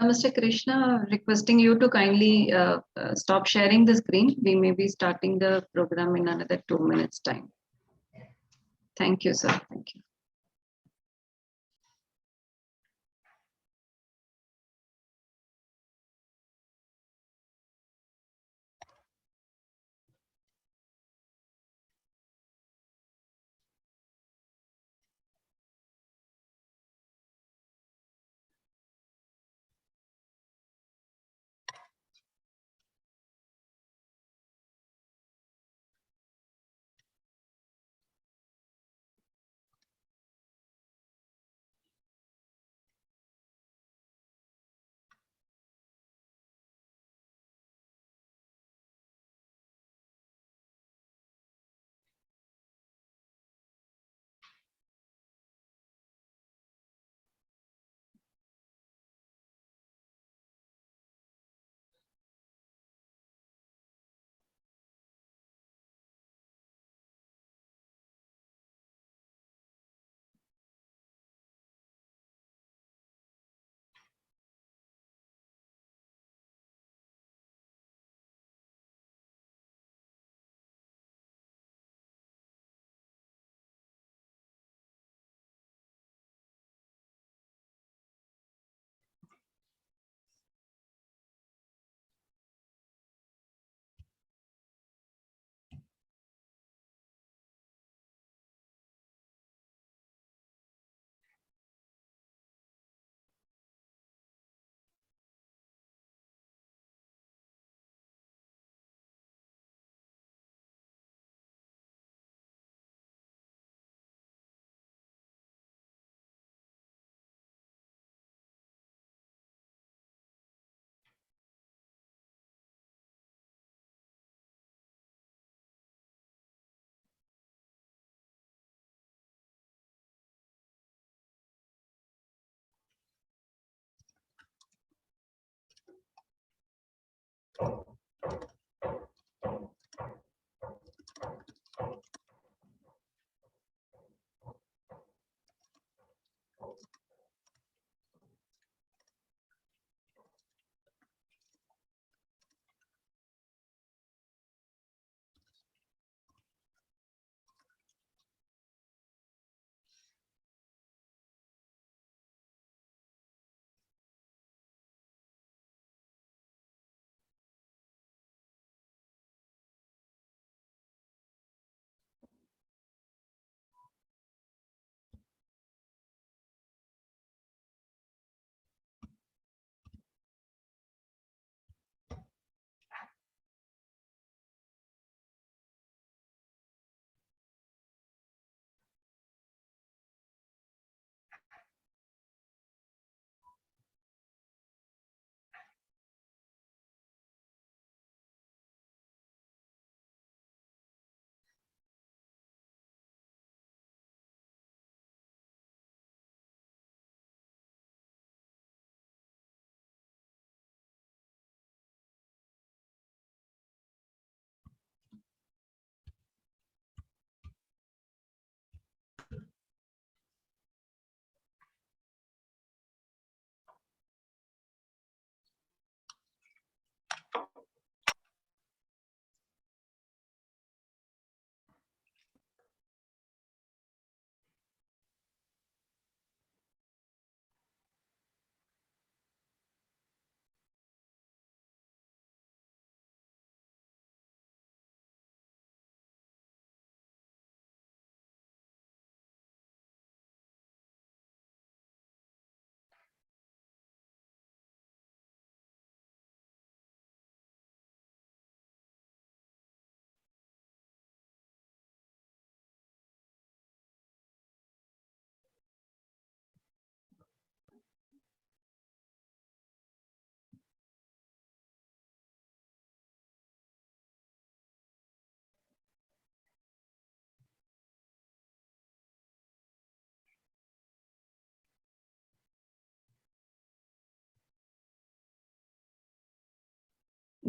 Mr. Krishna, requesting you to kindly stop sharing the screen. We may be starting the program in another 2 minutes time. Thank you, sir. Thank you.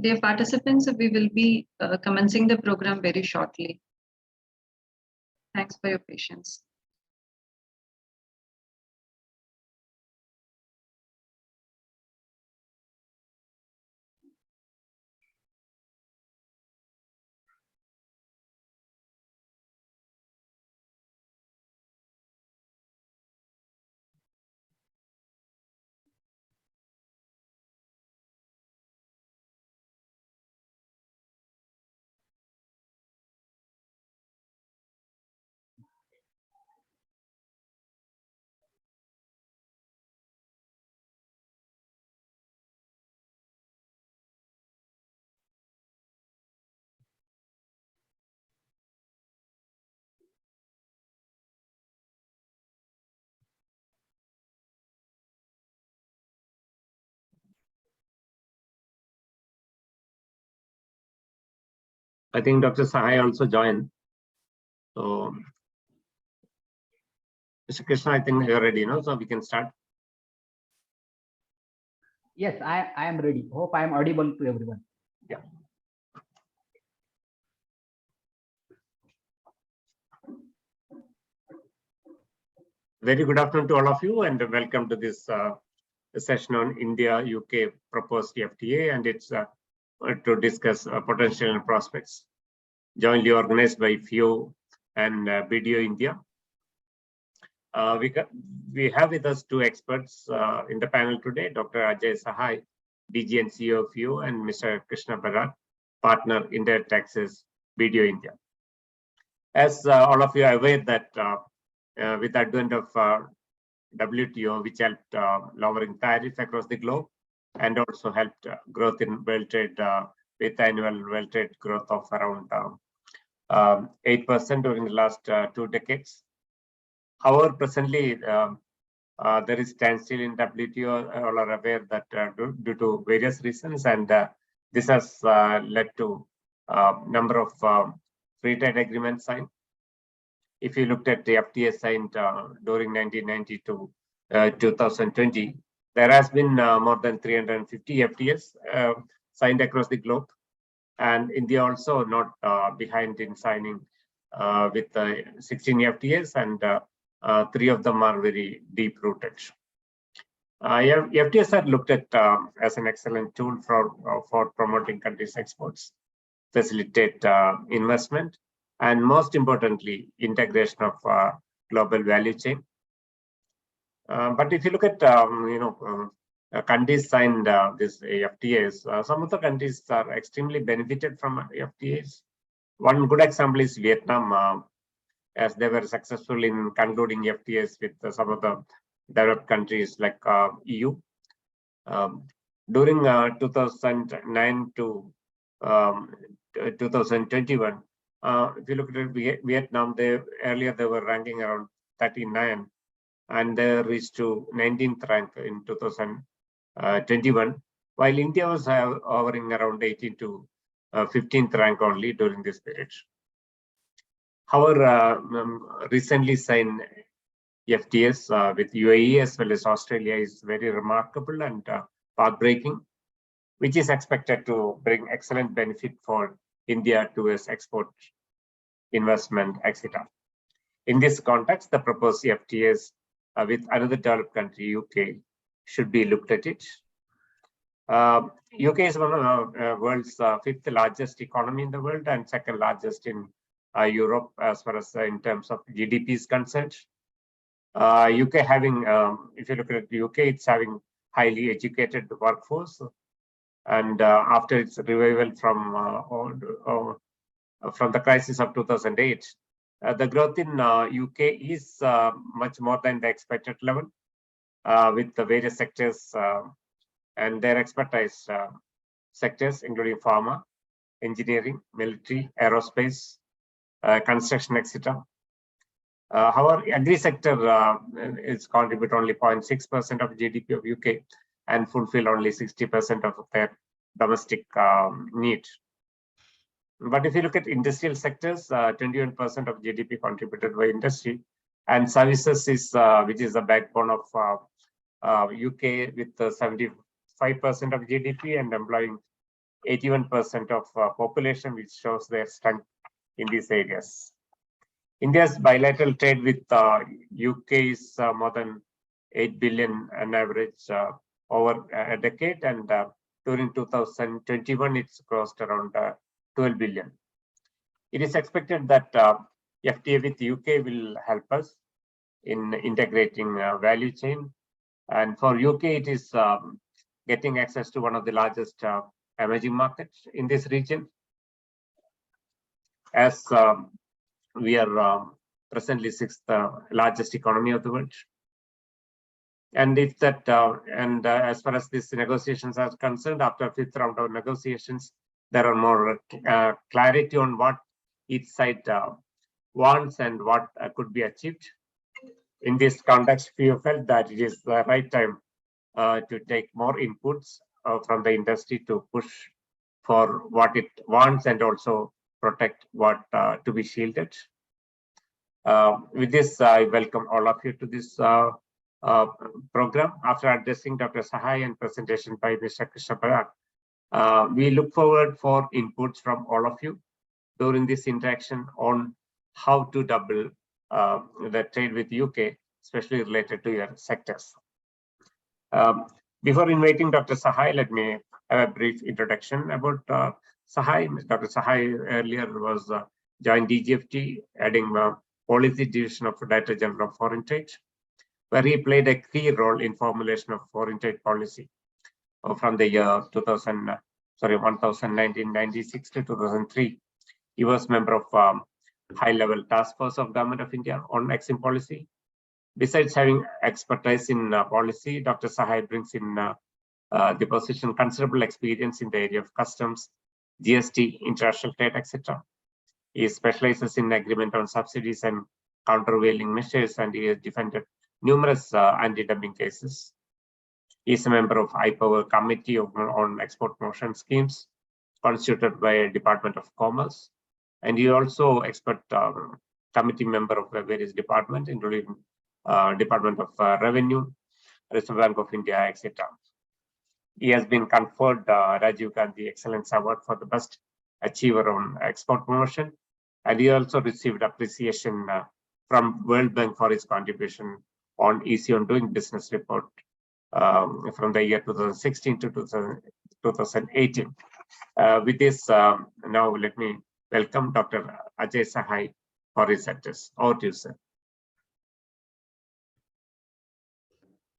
Dear participants, we will be commencing the program very shortly. Thanks for your patience. I think Dr. Sahai also joined. So, Mr. Krishna, I think you're ready, so we can start. Yes, I am ready. Hope I am audible to everyone. Yeah. Very good afternoon to all of you, and welcome to this session on India-UK proposed FTA, and it's to discuss potential and prospects, jointly organized by FIO and BDO India. We have with us two experts in the panel today, Dr. Ajay Sahai, DG and CEO of FIO, and Mr. Krishna Bharat, partner Indirect Taxes, BDO India. As all of you are aware that with the advent of WTO, which helped lowering tariffs across the globe and also helped growth in world trade with annual world trade growth of around 8% during the last 2 decades. However, presently there is standstill in WTO. All are aware that due to various reasons, and this has led to number of free trade agreements signed. If you looked at the FTA signed during 1990 to 2020, there has been more than 350 FTAs signed across the globe, and India also not behind in signing with 16 FTAs, and 3 of them are very deep-rooted. FTAs are looked at as an excellent tool for promoting countries' exports, facilitate investment, and most importantly, integration of global value chain. But if you look at countries signed this FTAs, some of the countries are extremely benefited from FTAs. One good example is Vietnam, as they were successful in concluding FTAs with some of the developed countries like EU. During 2009 to 2021, if you look at Vietnam, earlier they were ranking around 39, and they reached to 19th rank in 2021, while India was hovering around 18 to 15th rank only during this period. However, recently signed FTAs with UAE as well as Australia is very remarkable and path-breaking, which is expected to bring excellent benefit for India towards export, investment, etc. In this context, the proposed FTAs with another developed country, UK, should be looked at it. UK is one of the world's 5th largest economy in the world and 2nd largest in Europe as far as in terms of GDP is concerned. UK having, if you look at the UK, it's having highly educated workforce, and after its revival from the crisis of 2008, the growth in UK is much more than the expected level, with the various sectors and their expertise sectors, including pharma, engineering, military, aerospace, construction, etc. However, agri sector is contribute only 0.6% of GDP of UK and fulfill only 60% of their domestic need. But if you look at industrial sectors, 21% of GDP contributed by industry, and services is which is the backbone of UK with 75% of GDP and employing 81% of population, which shows their strength in these areas. India's bilateral trade with UK is more than 8 billion on average over a decade, and during 2021, it's crossed around 12 billion. It is expected that FTA with UK will help us in integrating value chain, and for UK, it is getting access to one of the largest emerging markets in this region, as we are presently 6th largest economy of the world. And if that as far as these negotiations are concerned, after 5th round of negotiations, there are more clarity on what each side wants and what could be achieved. In this context, we felt that it is the right time to take more inputs from the industry to push for what it wants and also protect what to be shielded. With this, I welcome all of you to this program. After addressing Dr. Sahai and presentation by Mr. Krishna Parag, we look forward for inputs from all of you during this interaction on how to double the trade with UK, especially related to your sectors. Before inviting Dr. Sahai, let me have a brief introduction about Sahai. Dr. Sahai earlier was joined DGFT, adding Policy Division of Director General of Foreign Trade, where he played a key role in formulation of foreign trade policy from the year 1996 to 2003. He was member of high-level task force of Government of India on export policy. Besides having expertise in policy, Dr. Sahai brings in the position considerable experience in the area of customs, GST, international trade, etc. He specializes in agreement on subsidies and countervailing measures, and he has defended numerous anti-dumping cases. He is a member of High Power Committee on Export Promotion Schemes, constituted by Department of Commerce, and he also expert committee member of various departments, including Department of Revenue, Reserve Bank of India, etc. He has been conferred Rajiv Gandhi Excellence Award for the best achiever on export promotion, and he also received appreciation from World Bank for his contribution on Easy on Doing Business report from the year 2016 to 2018. With this, now let me welcome Dr. Ajay Sahai for his address. Over to you, sir.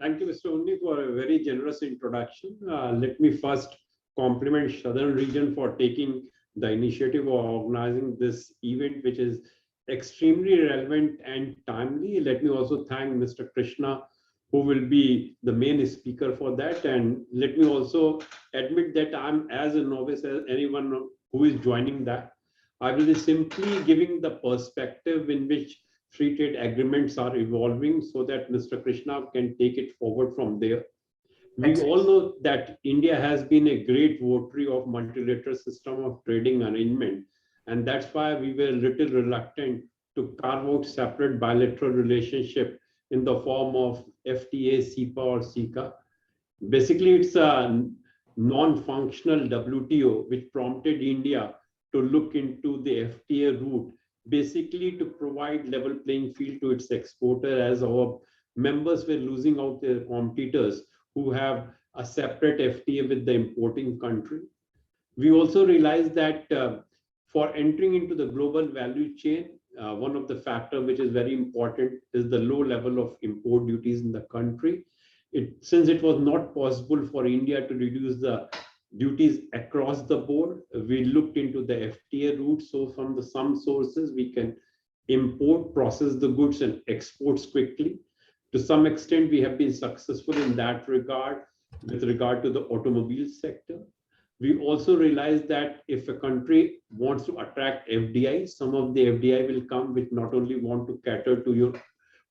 Thank you, Mr. Undi, for a very generous introduction. Let me first compliment Southern Region for taking the initiative of organizing this event, which is extremely relevant and timely. Let me also thank Mr. Krishna, who will be the main speaker for that. And let me also admit that I'm as a novice as anyone who is joining that. I will be simply giving the perspective in which free trade agreements are evolving so that Mr. Krishna can take it forward from there. We all know that India has been a great votary of multilateral system of trading arrangement, and that's why we were a little reluctant to carve out separate bilateral relationship in the form of FTA, CEPA, or CICA. Basically, it's a non-functional WTO which prompted India to look into the FTA route, basically to provide level playing field to its exporter, as our members were losing out their competitors who have a separate FTA with the importing country. We also realized that for entering into the global value chain, one of the factors which is very important is the low level of import duties in the country. Since it was not possible for India to reduce the duties across the board, we looked into the FTA route. So from some sources, we can import, process the goods and exports quickly. To some extent, we have been successful in that regard with regard to the automobile sector. We also realized that if a country wants to attract FDI, some of the FDI will come which not only want to cater to your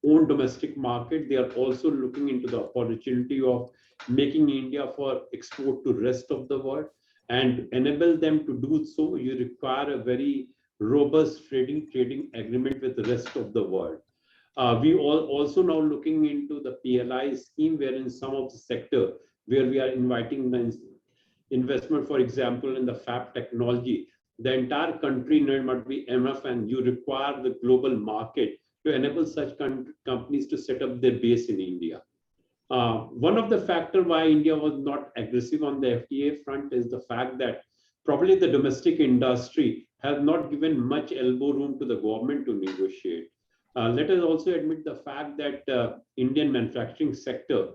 own domestic market, they are also looking into the opportunity of making India for export to rest of the world. And enable them to do so, you require a very robust trading agreement with the rest of the world. We also now looking into the PLI scheme, wherein some of the sector where we are inviting the investment, for example, in the fab technology, the entire country need not be enough, and you require the global market to enable such companies to set up their base in India. One of the factors why India was not aggressive on the FTA front is the fact that probably the domestic industry has not given much elbow room to the government to negotiate. Let us also admit the fact that Indian manufacturing sector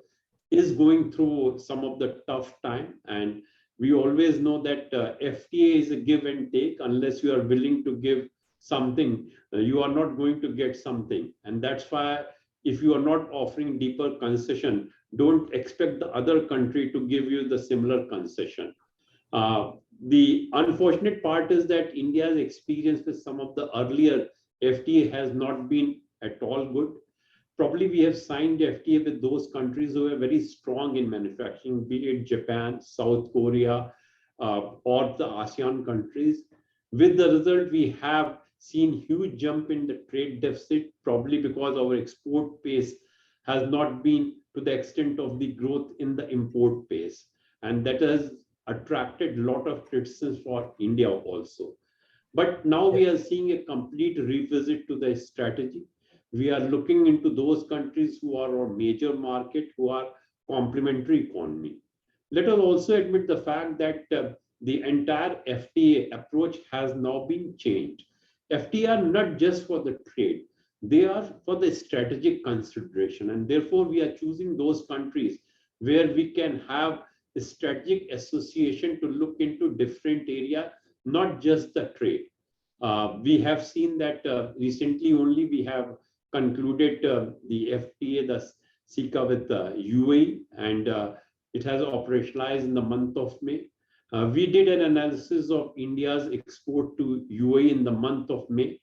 is going through some of the tough time, and we always know that FTA is a give and take. Unless you are willing to give something, you are not going to get something. And that's why if you are not offering deeper concession, don't expect the other country to give you the similar concession. The unfortunate part is that India's experience with some of the earlier FTA has not been at all good. Probably we have signed FTA with those countries who are very strong in manufacturing, be it Japan, South Korea, or the ASEAN countries. With the result, we have seen huge jump in the trade deficit, probably because our export pace has not been to the extent of the growth in the import pace. And that has attracted a lot of criticism for India also. But now we are seeing a complete revisit to the strategy. We are looking into those countries who are our major market, who are complementary economy. Let us also admit the fact that the entire FTA approach has now been changed. FTA are not just for the trade, they are for the strategic consideration. And therefore, we are choosing those countries where we can have a strategic association to look into different areas, not just the trade. We have seen that recently only we have concluded the FTA, the SICA with UAE, and it has operationalized in the month of May. We did an analysis of India's export to UAE in the month of May,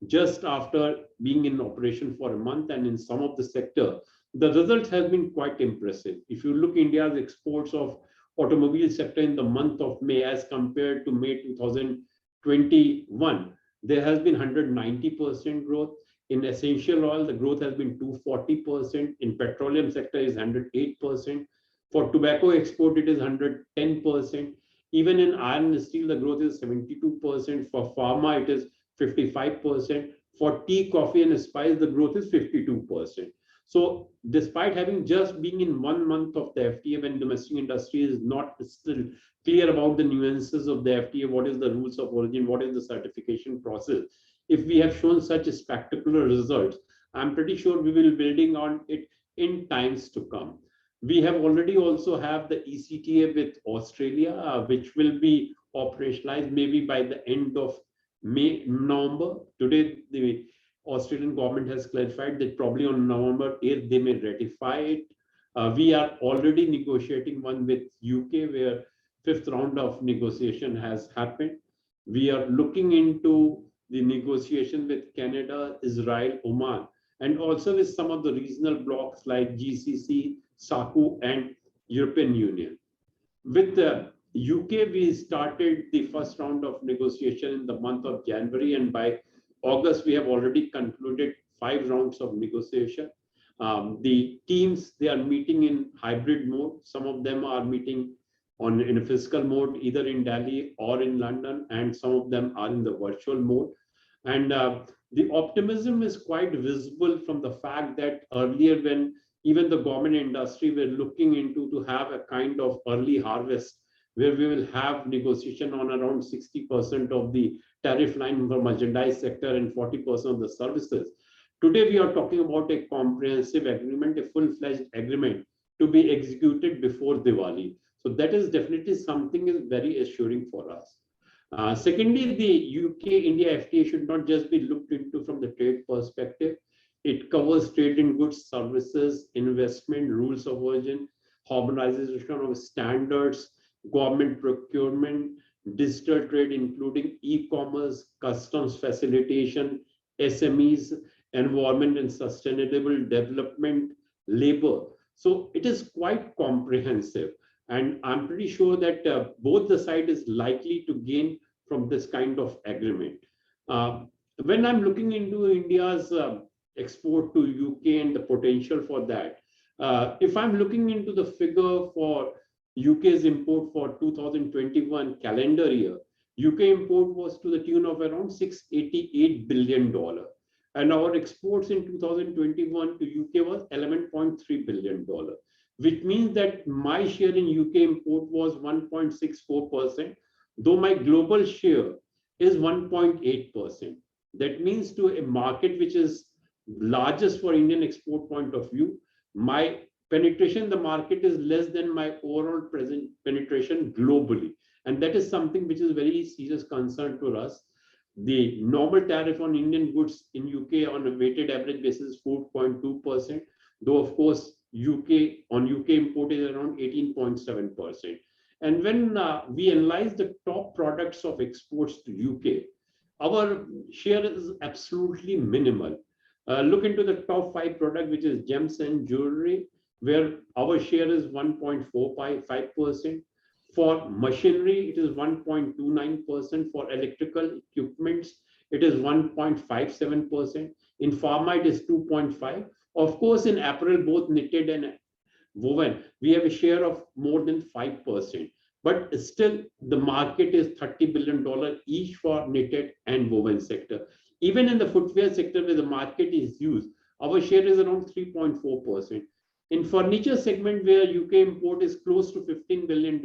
just after being in operation for a month, and in some of the sector, the results have been quite impressive. If you look India's exports of automobile sector in the month of May as compared to May 2021, there has been 190% growth. In essential oil, the growth has been 240%. In petroleum sector is 108%. For tobacco export, it is 110%. Even in iron and steel, the growth is 72%. For pharma, it is 55%. For tea, coffee, and spice, the growth is 52%. So despite having just been in 1 month of the FTA, when domestic industry is not still clear about the nuances of the FTA, what is the rules of origin, what is the certification process, if we have shown such spectacular results, I'm pretty sure we will be building on it in times to come. We have already also have the ECTA with Australia, which will be operationalized maybe by the end of November. Today, the Australian government has clarified that probably on November 8th, they may ratify it. We are already negotiating one with UK, where 5th round of negotiation has happened. We are looking into the negotiation with Canada, Israel, Oman, and also with some of the regional blocs like GCC, SACU, and European Union. With the UK, we started the first round of negotiation in the month of January, and by August, we have already concluded 5 rounds of negotiation. The teams, they are meeting in hybrid mode. Some of them are meeting in a physical mode, either in Delhi or in London, and some of them are in the virtual mode. And the optimism is quite visible from the fact that earlier, when even the government industry were looking into to have a kind of early harvest, where we will have negotiation on around 60% of the tariff line for merchandise sector and 40% of the services. Today, we are talking about a comprehensive agreement, a full-fledged agreement to be executed before Diwali. So that is definitely something is very assuring for us. Secondly, the UK-India FTA should not just be looked into from the trade perspective. It covers trade in goods, services, investment, rules of origin, harmonization of standards, government procurement, digital trade, including e-commerce, customs facilitation, SMEs, environment and sustainable development, labor. So it is quite comprehensive. And I'm pretty sure that both the side is likely to gain from this kind of agreement. When I'm looking into India's export to UK and the potential for that, if I'm looking into the figure for UK's import for 2021 calendar year, UK import was to the tune of around $688 billion. And our exports in 2021 to UK was $11.3 billion. Which means that my share in UK import was 1.64%, though my global share is 1.8%. That means to a market which is largest for Indian export point of view, my penetration in the market is less than my overall present penetration globally. And that is something which is very serious concern to us. The normal tariff on Indian goods in UK on a weighted average basis is 4.2%, though of course UK import is around 18.7%. And when we analyze the top products of exports to UK, our share is absolutely minimal. Look into the top 5 products, which is gems and jewelry, where our share is 1.45%. For machinery, it is 1.29%. For electrical equipments, it is 1.57%. In pharma, it is 2.5%. Of course, in apparel, both knitted and woven, we have a share of more than 5%. But still, the market is $30 billion each for knitted and woven sector. Even in the footwear sector, where the market is used, our share is around 3.4%. In furniture segment, where UK import is close to $15 billion,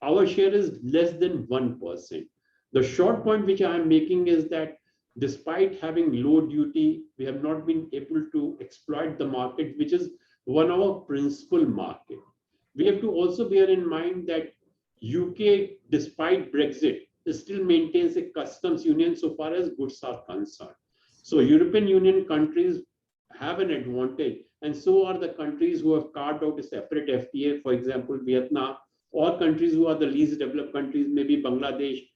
our share is less than 1%. The short point which I am making is that despite having low duty, we have not been able to exploit the market, which is one of our principal market. We have to also bear in mind that UK, despite Brexit, still maintains a customs union so far as goods are concerned. So European Union countries have an advantage, and so are the countries who have carved out a separate FTA, for example, Vietnam, or countries who are the least developed countries, maybe Bangladesh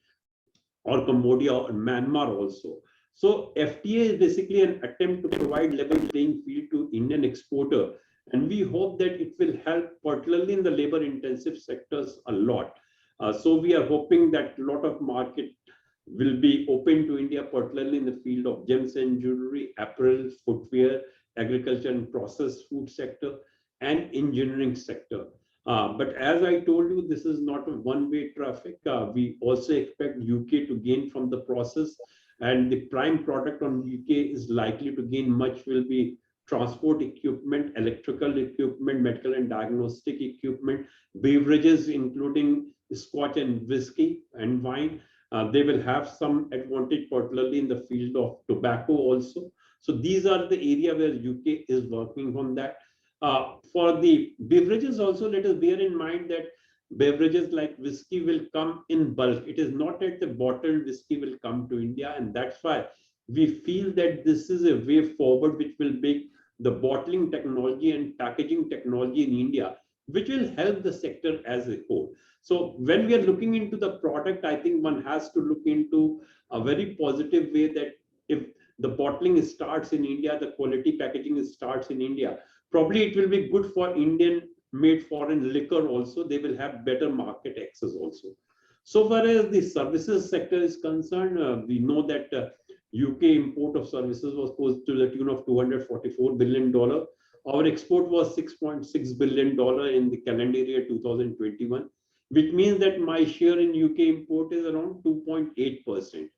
or Cambodia or Myanmar also. So FTA is basically an attempt to provide level playing field to Indian exporter, and we hope that it will help, particularly in the labor-intensive sectors, a lot. So we are hoping that a lot of market will be open to India, particularly in the field of gems and jewelry, apparel, footwear, agriculture and processed food sector, and engineering sector. But as I told you, this is not a one-way traffic. We also expect UK to gain from the process, and the prime product on UK is likely to gain much will be transport equipment, electrical equipment, medical and diagnostic equipment, beverages, including scotch and whiskey and wine. They will have some advantage, particularly in the field of tobacco also. So these are the area where UK is working on that. For the beverages also, let us bear in mind that beverages like whiskey will come in bulk. It is not that the bottled whiskey will come to India, and that's why we feel that this is a way forward which will make the bottling technology and packaging technology in India, which will help the sector as a whole. So when we are looking into the product, I think one has to look into a very positive way that if the bottling starts in India, the quality packaging starts in India, probably it will be good for Indian made foreign liquor also. They will have better market access also. So far as the services sector is concerned, we know that UK import of services was close to the tune of $244 billion. Our export was $6.6 billion in the calendar year 2021, which means that my share in UK import is around 2.8%.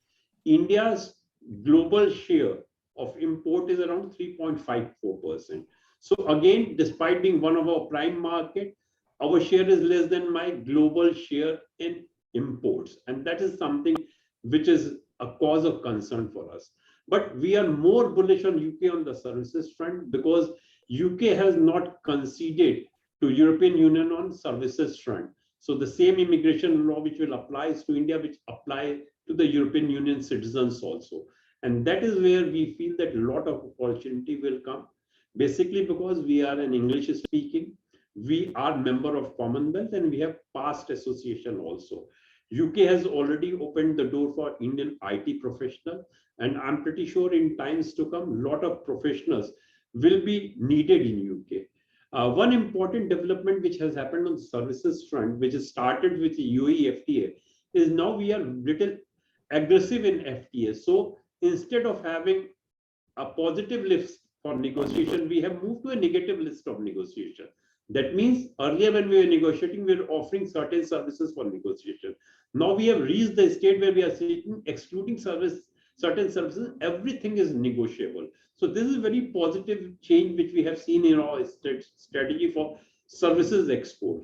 India's global share of import is around 3.54%. So again, despite being one of our prime market, our share is less than my global share in imports. And that is something which is a cause of concern for us. But we are more bullish on UK on the services front because UK has not conceded to European Union on services front. So the same immigration law which will apply to India, which apply to the European Union citizens also. And that is where we feel that a lot of opportunity will come. Basically because we are an English speaking, we are member of Commonwealth, and we have past association also. UK has already opened the door for Indian IT professional, and I'm pretty sure in times to come, a lot of professionals will be needed in UK. One important development which has happened on the services front, which has started with the UAE FTA, is now we are little aggressive in FTA. So instead of having a positive list for negotiation, we have moved to a negative list of negotiation. That means earlier when we were negotiating, we were offering certain services for negotiation. Now we have reached the state where we are saying excluding certain services, everything is negotiable. So this is a very positive change which we have seen in our strategy for services export.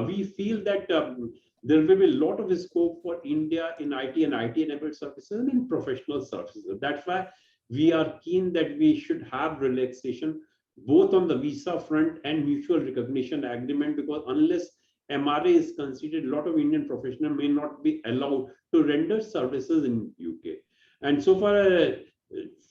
We feel that there will be a lot of scope for India in IT and IT-enabled services and in professional services. That's why we are keen that we should have relaxation both on the visa front and mutual recognition agreement, because unless MRA is considered, a lot of Indian professionals may not be allowed to render services in UK. And so far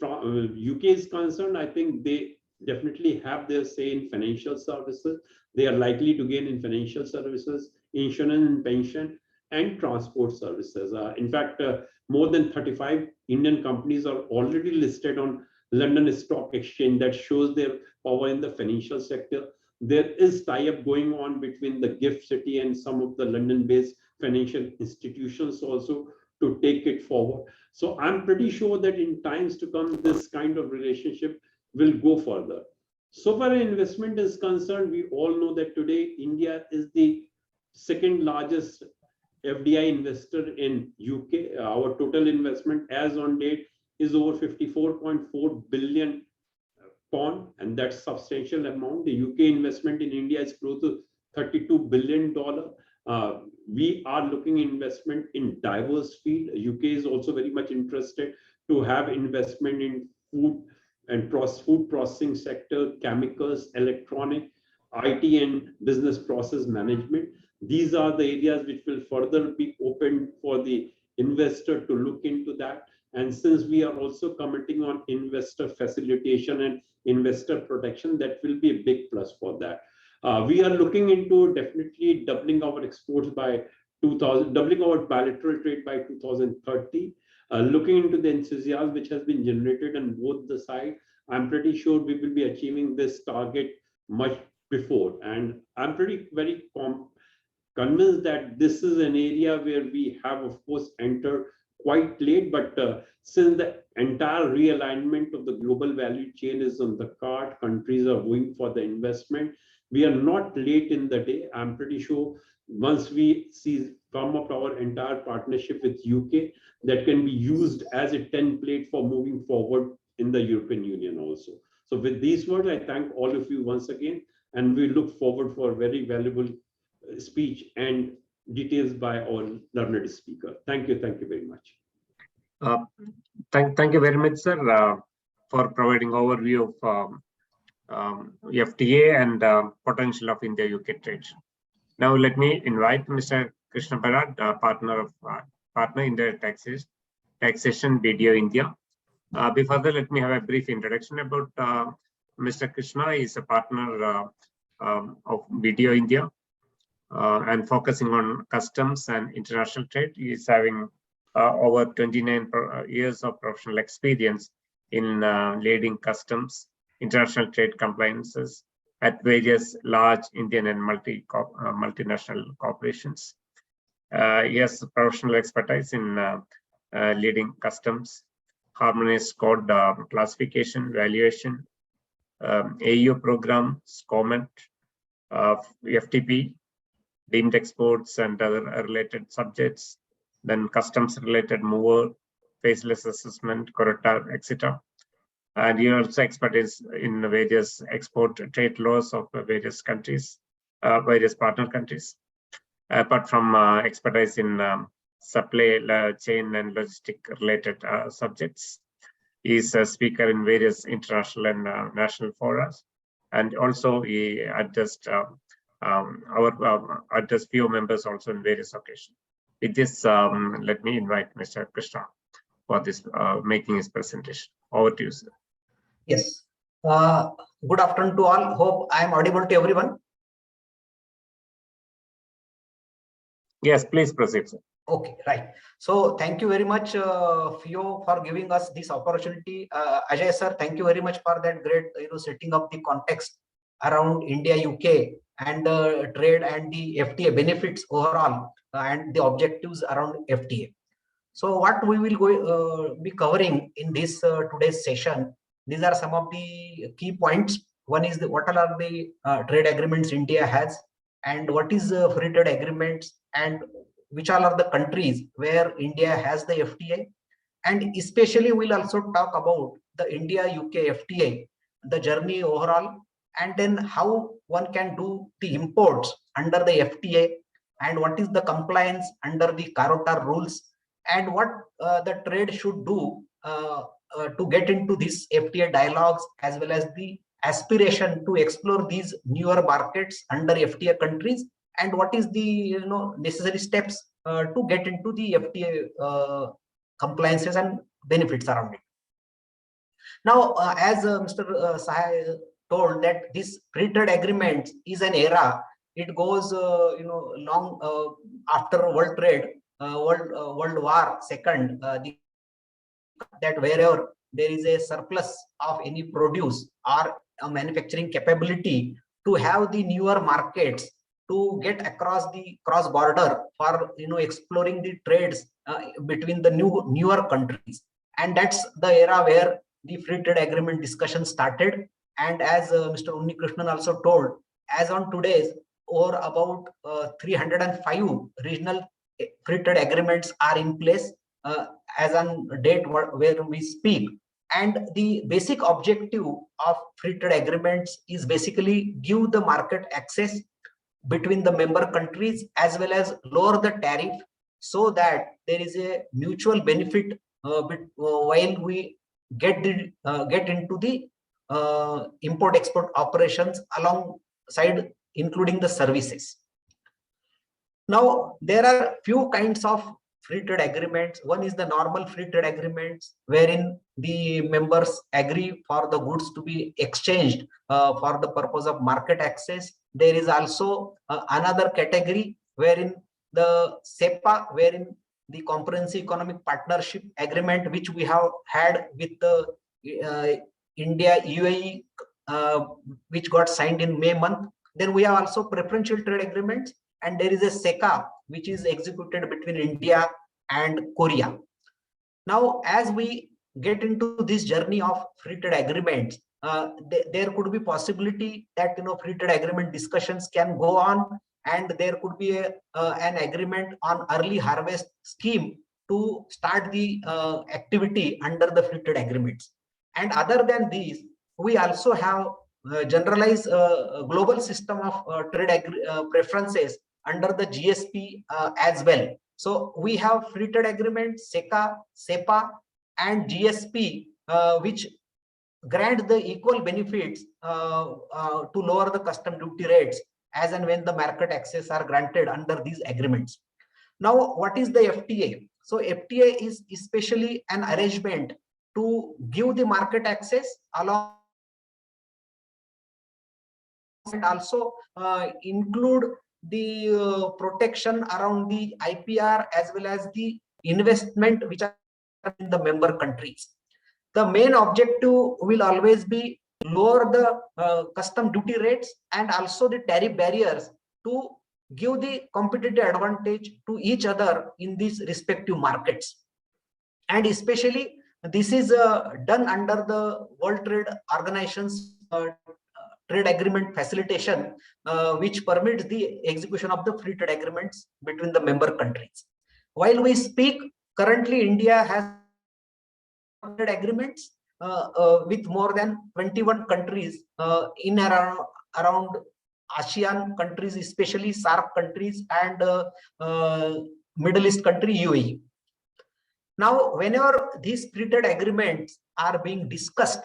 UK is concerned, I think they definitely have their say in financial services. They are likely to gain in financial services, insurance and pension, and transport services. In fact, more than 35 Indian companies are already listed on London Stock Exchange. That shows their power in the financial sector. There is tie-up going on between the GIFT City and some of the London-based financial institutions also to take it forward. So I'm pretty sure that in times to come, this kind of relationship will go further. So far as investment is concerned, we all know that today India is the second largest FDI investor in UK. Our total investment as on date is over 54.4 billion pound, and that's substantial amount. The UK investment in India is close to $32 billion. We are looking investment in diverse field. UK is also very much interested to have investment in food and food processing sector, chemicals, electronic, IT and business process management. These are the areas which will further be opened for the investor to look into that. And since we are also committing on investor facilitation and investor protection, that will be a big plus for that. We are looking into definitely doubling our exports by 2000, doubling our bilateral trade by 2030. Looking into the enthusiasm which has been generated on both the sides, I'm pretty sure we will be achieving this target much before. And I'm very convinced that this is an area where we have, of course, entered quite late, but since the entire realignment of the global value chain is on the card, countries are going for the investment. We are not late in the day. I'm pretty sure once we see come up our entire partnership with UK, that can be used as a template for moving forward in the European Union also. So with these words, I thank all of you once again, and we look forward for very valuable speech and details by our learned speaker. Thank you very much. Thank you very much, sir, for providing overview of FTA and potential of India-UK trade. Now let me invite Mr. Krishna Barad, partner in the taxation BDO India. Before that, let me have a brief introduction about Mr. Krishna. He is a partner of BDO India and focusing on customs and international trade. He is having over 29 years of professional experience in leading customs, international trade compliances at various large Indian and multinational corporations. He has professional expertise in leading customs, harmonized code classification, valuation, AU program, SCOMET, FTP, deemed exports and other related subjects, then customs related mover, faceless assessment, corrector, etc. And he also expertise in various export trade laws of various countries, various partner countries. Apart from expertise in supply chain and logistic related subjects, he is a speaker in various international and national forums, and also he addressed addressed few members also in various occasions. With this, let me invite Mr. Krishna for this making his presentation. Over to you, sir. Yes. Good afternoon to all. Hope I am audible to everyone. Yes, please proceed, sir. Okay, right. So thank you very much, FIO, for giving us this opportunity. Ajay sir, thank you very much for that great, setting up the context around India, UK, and the trade and the FTA benefits overall, and the objectives around FTA. So what we will be covering in this today's session, these are some of the key points. One is what are the trade agreements India has, and what is the free trade agreements, and which all are the countries where India has the FTA, and especially we'll also talk about the India-UK FTA, the journey overall, and then how one can do the imports under the FTA, and what is the compliance under the Carotar rules, and what the trade should do to get into these FTA dialogues, as well as the aspiration to explore these newer markets under FTA countries, and what is the necessary steps to get into the FTA compliances and benefits around it. Now, as Mr. Sahai told, that this free trade agreement is an era. It goes, long after World Trade, World War II. That wherever there is a surplus of any produce or a manufacturing capability to have the newer markets, to get across the cross border for exploring the trades between the newer countries. And that's the era where the free trade agreement discussion started. And as Mr. Unnikrishnan also told, as on today's, or about 305 regional free trade agreements are in place as on date where we speak. And the basic objective of free trade agreements is basically give the market access between the member countries, as well as lower the tariff, so that there is a mutual benefit while we get into the import export operations alongside, including the services. Now, there are few kinds of free trade agreements. One is the normal free trade agreements, wherein the members agree for the goods to be exchanged for the purpose of market access. There is also another category wherein the SEPA, wherein the Comprehensive Economic Partnership Agreement, which we have had with the India UAE, which got signed in May month. Then we have also preferential trade agreements, and there is a SECA, which is executed between India and Korea. Now, as we get into this journey of free trade agreements, there could be possibility that free trade agreement discussions can go on, and there could be an agreement on early harvest scheme to start the activity under the free trade agreements. And other than these, we also have generalized global system of trade preferences under the GSP as well. So we have free trade agreements, SECA, SEPA, and GSP, which grant the equal benefits to lower the custom duty rates as and when the market access are granted under these agreements. Now, what is the FTA? So FTA is especially an arrangement to give the market access along, and also include the protection around the IPR as well as the investment which are in the member countries. The main objective will always be lower the custom duty rates and also the tariff barriers to give the competitive advantage to each other in these respective markets. And especially this is done under the World Trade Organization's trade agreement facilitation, which permits the execution of the free trade agreements between the member countries. While we speak, currently India has trade agreements with more than 21 countries in around ASEAN countries, especially SAARC countries, and Middle East country UAE. Now, whenever these free trade agreements are being discussed,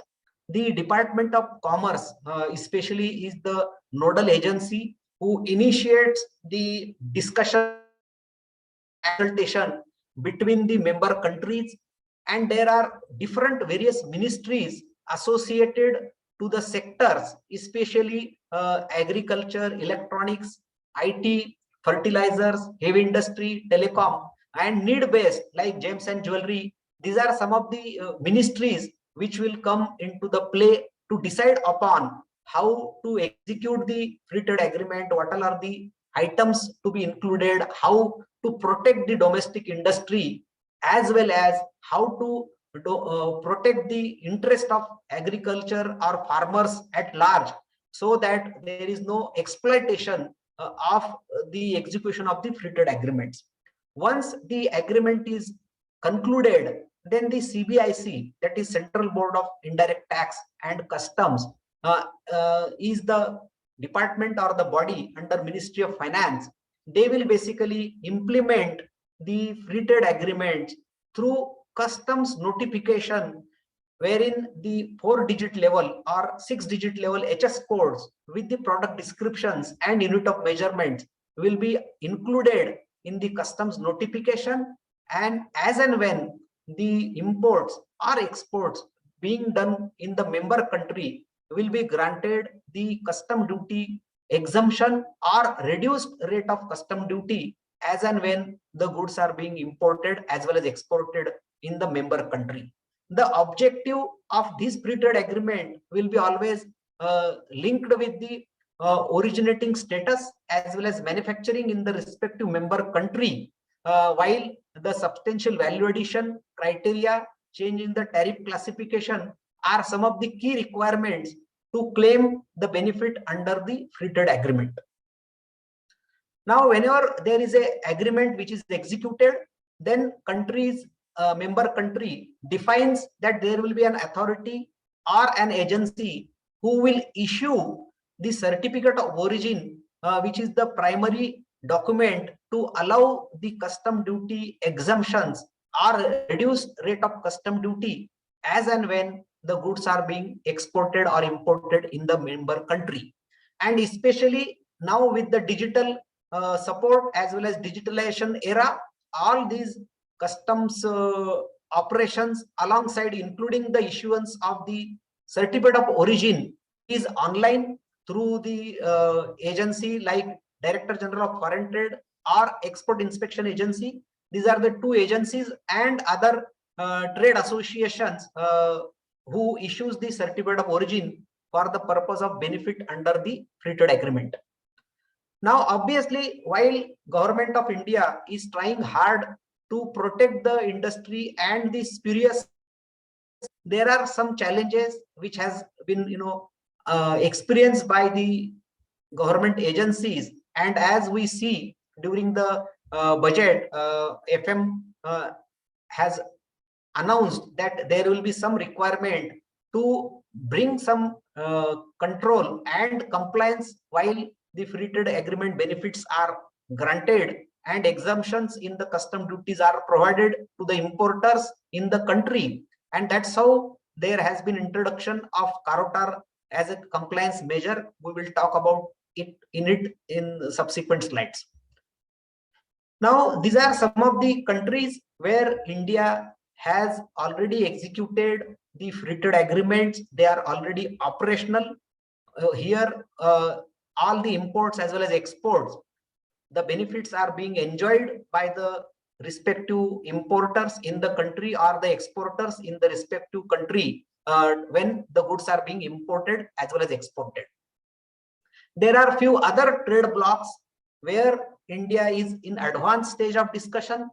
the Department of Commerce especially is the nodal agency who initiates the discussion consultation between the member countries, and there are different various ministries associated to the sectors, especially agriculture, electronics, IT, fertilizers, heavy industry, telecom, and need-based like gems and jewelry. These are some of the ministries which will come into the play to decide upon how to execute the free trade agreement, what all are the items to be included, how to protect the domestic industry, as well as how to protect the interest of agriculture or farmers at large, so that there is no exploitation of the execution of the free trade agreements. Once the agreement is concluded, then the CBIC, that is Central Board of Indirect Tax and Customs, is the department or the body under Ministry of Finance. They will basically implement the free trade agreement through customs notification, wherein the 4-digit level or 6-digit level HS codes with the product descriptions and unit of measurement will be included in the customs notification, and as and when the imports or exports being done in the member country will be granted the custom duty exemption or reduced rate of custom duty as and when the goods are being imported as well as exported in the member country. The objective of this free trade agreement will be always linked with the originating status as well as manufacturing in the respective member country, while the substantial value addition criteria, change in the tariff classification are some of the key requirements to claim the benefit under the free trade agreement. Now, whenever there is a agreement which is executed, then member country defines that there will be an authority or an agency who will issue the certificate of origin, which is the primary document to allow the custom duty exemptions or reduced rate of custom duty as and when the goods are being exported or imported in the member country. And especially now with the digital support as well as digitalization era, all these customs operations alongside including the issuance of the certificate of origin is online through the agency like Director General of Foreign Trade or Export Inspection Agency. These are the two agencies and other trade associations who issues the certificate of origin for the purpose of benefit under the free trade agreement. Now, obviously, while Government of India is trying hard to protect the industry and the spurious, there are some challenges which has been, experienced by the government agencies. And as we see during the budget, FM has announced that there will be some requirement to bring some control and compliance while the free trade agreement benefits are granted and exemptions in the custom duties are provided to the importers in the country. And that's how there has been introduction of Carotar as a compliance measure. We will talk about it in subsequent slides. Now, these are some of the countries where India has already executed the free trade agreements. They are already operational. Here, all the imports as well as exports, the benefits are being enjoyed by the respective importers in the country or the exporters in the respective country when the goods are being imported as well as exported. There are a few other trade blocks where India is in advanced stage of discussion.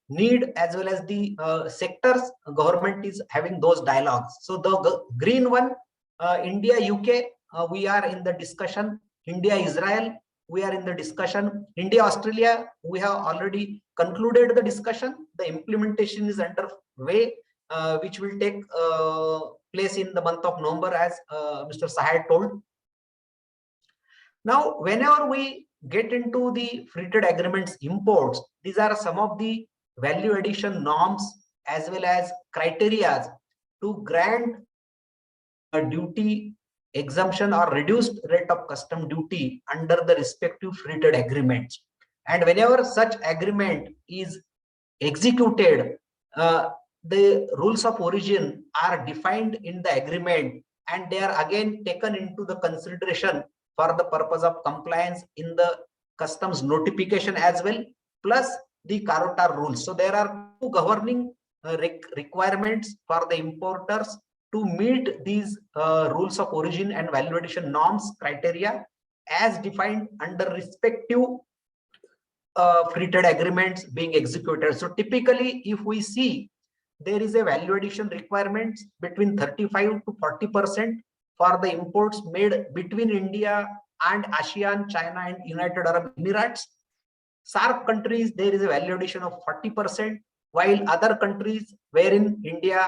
Need as well as the sectors, government is having those dialogues. So the green one, India, UK, we are in the discussion. India, Israel, we are in the discussion. India, Australia, we have already concluded the discussion. The implementation is underway, which will take place in the month of November, as Mr. Sahai told. Now, whenever we get into the free trade agreements imports, these are some of the value addition norms as well as criteria to grant a duty exemption or reduced rate of custom duty under the respective free trade agreements. And whenever such agreement is executed, the rules of origin are defined in the agreement and they are again taken into the consideration for the purpose of compliance in the customs notification as well, plus the Carotar rules. So there are two governing requirements for the importers to meet these rules of origin and value addition norms criteria as defined under respective free trade agreements being executed. So typically, if we see, there is a value addition requirement between 35 to 40% for the imports made between India and ASEAN, China and United Arab Emirates. SAARC countries, there is a value addition of 40%, while other countries wherein India,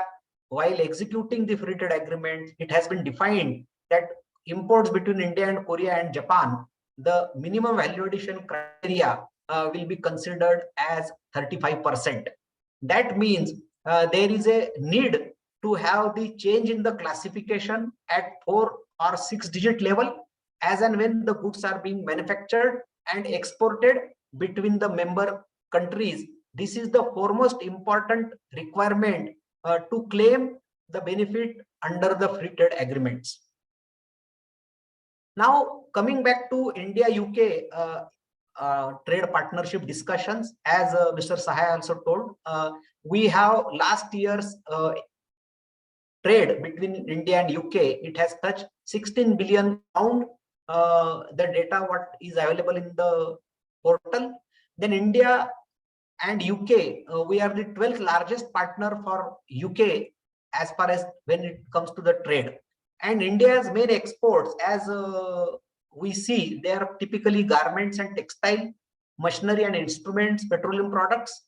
while executing the free trade agreement, it has been defined that imports between India and Korea and Japan, the minimum value addition criteria will be considered as 35%. That means there is a need to have the change in the classification at 4 or 6 digit level as and when the goods are being manufactured and exported between the member countries. This is the foremost important requirement to claim the benefit under the free trade agreements. Now, coming back to India-UK trade partnership discussions, as Mr. Sahai also told, we have last year's trade between India and UK. It has touched 16 billion pound, the data what is available in the portal. Then India and UK, we are the 12th largest partner for UK as far as when it comes to the trade. And India's main exports, as we see, they are typically garments and textile, machinery and instruments, petroleum products,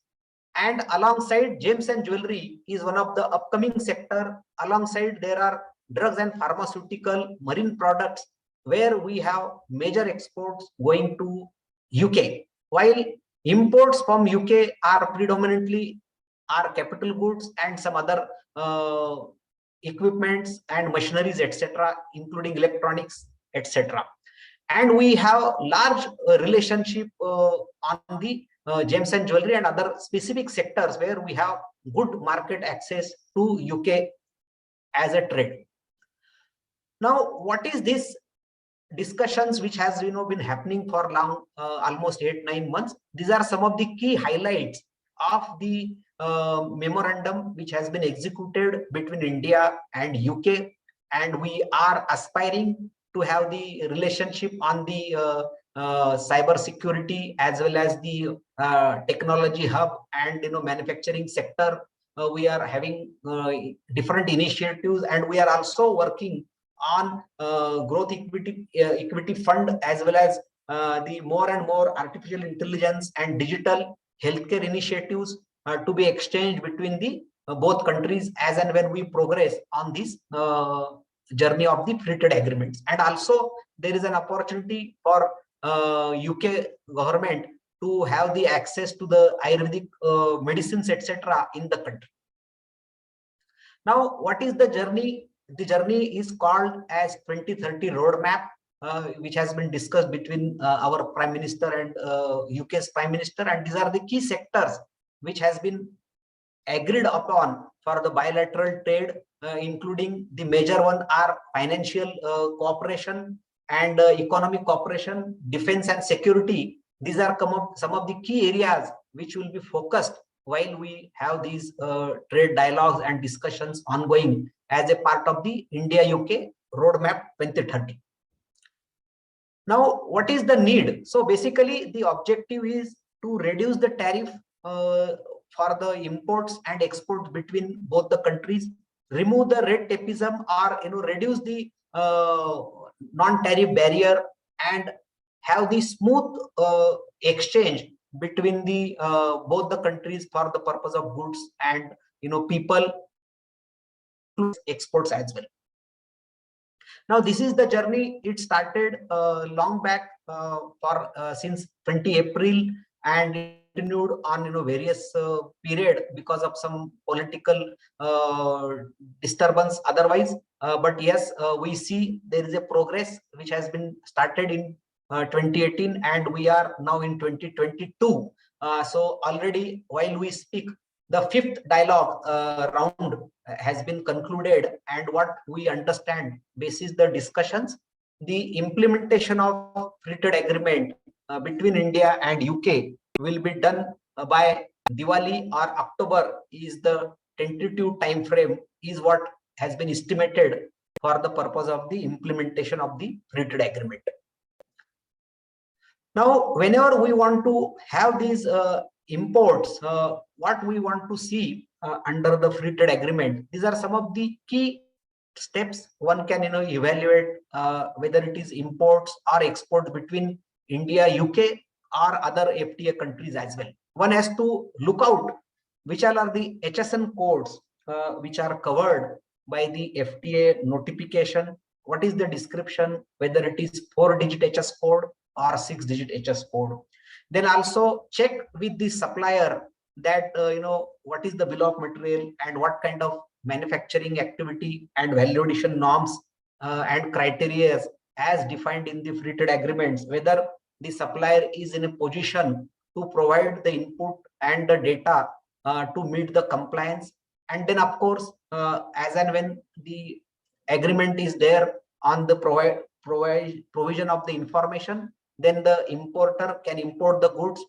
and alongside gems and jewelry is one of the upcoming sector. Alongside there are drugs and pharmaceutical, marine products, where we have major exports going to UK, while imports from UK are predominantly are capital goods and some other equipments and machineries, etc., including electronics, etc. And we have large relationship on the gems and jewelry and other specific sectors where we have good market access to UK as a trade. Now, what is this discussions which has been happening for long, almost 8-9 months? These are some of the key highlights of the memorandum which has been executed between India and UK, and we are aspiring to have the relationship on the cyber security as well as the technology hub and manufacturing sector. We are having different initiatives, and we are also working on growth equity fund, as well as the more and more artificial intelligence and digital healthcare initiatives to be exchanged between the both countries as and when we progress on this journey of the free trade agreements. And also there is an opportunity for UK government to have the access to the Ayurvedic medicines, etc., in the country. Now, what is the journey? The journey is called as 2030 roadmap, which has been discussed between our Prime Minister and UK's Prime Minister, and these are the key sectors which has been agreed upon for the bilateral trade, including the major one are financial cooperation and economic cooperation, defense and security. These are some of the key areas which will be focused while we have these trade dialogues and discussions ongoing as a part of the India-UK roadmap 2030. Now, what is the need? So basically, the objective is to reduce the tariff for the imports and exports between both the countries, remove the red tapeism, or reduce the non-tariff barrier, and have the smooth exchange between the both the countries for the purpose of goods and people exports as well. Now, this is the journey. It started long back for since 20 April, and it continued on various period because of some political disturbance otherwise. But yes, we see there is a progress which has been started in 2018, and we are now in 2022. So already, while we speak, the fifth dialogue round has been concluded, and what we understand basis the discussions, the implementation of free trade agreement between India and UK will be done by Diwali or October is the tentative time frame, is what has been estimated for the purpose of the implementation of the free trade agreement. Now, whenever we want to have these imports, what we want to see under the free trade agreement, these are some of the key steps one can evaluate whether it is imports or exports between India, UK, or other FTA countries as well. One has to look out which all are the HSN codes which are covered by the FTA notification. What is the description, whether it is 4-digit HS code or 6-digit HS code. Then also check with the supplier that what is the bill of material and what kind of manufacturing activity and value addition norms and criteria as defined in the free trade agreements, whether the supplier is in a position to provide the input and the data to meet the compliance. And then of course, as and when the agreement is there on the provision of the information, then the importer can import the goods.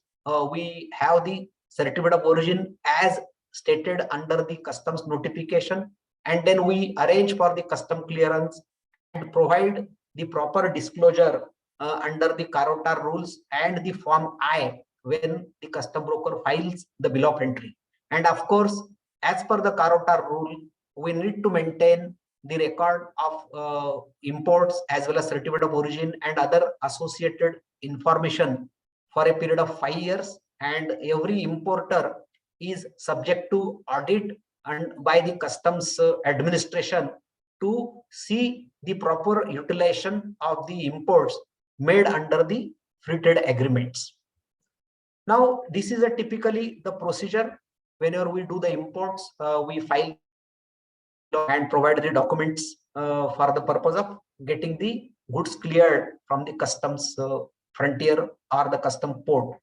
We have the certificate of origin as stated under the customs notification, and then we arrange for the custom clearance. provide the proper disclosure under the Carotar rules and the Form I when the custom broker files the bill of entry. And of course, as per the Carotar rule, we need to maintain the record of imports as well as certificate of origin and other associated information for a period of 5 years. And every importer is subject to audit and by the customs administration to see the proper utilization of the imports made under the free trade agreements. Now, this is typically the procedure. Whenever we do the imports, we file and provide the documents for the purpose of getting the goods cleared from the customs frontier or the custom port.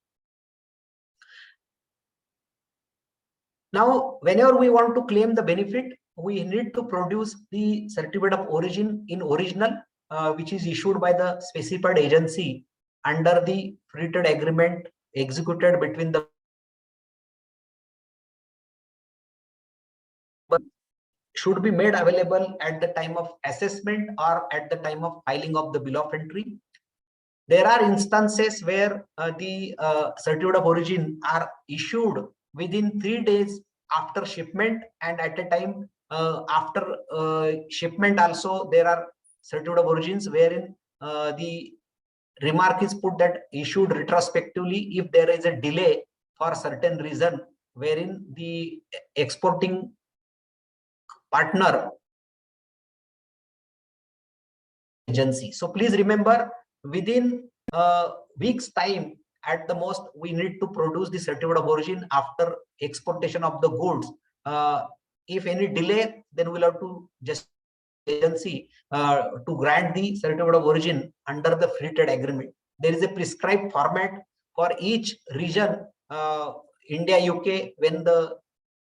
Now, whenever we want to claim the benefit, we need to produce the certificate of origin in original, which is issued by the specified agency under the free trade agreement executed between the should be made available at the time of assessment or at the time of filing of the bill of entry. There are instances where the certificate of origin are issued within 3 days after shipment, and at a time after shipment also there are certificate of origins wherein the remark is put that issued retrospectively if there is a delay for certain reason wherein the exporting partner agency. So please remember, within a week's time at the most, we need to produce the certificate of origin after exportation of the goods. If any delay, then we'll have to just agency to grant the certificate of origin under the free trade agreement. There is a prescribed format for each region, India, UK. When the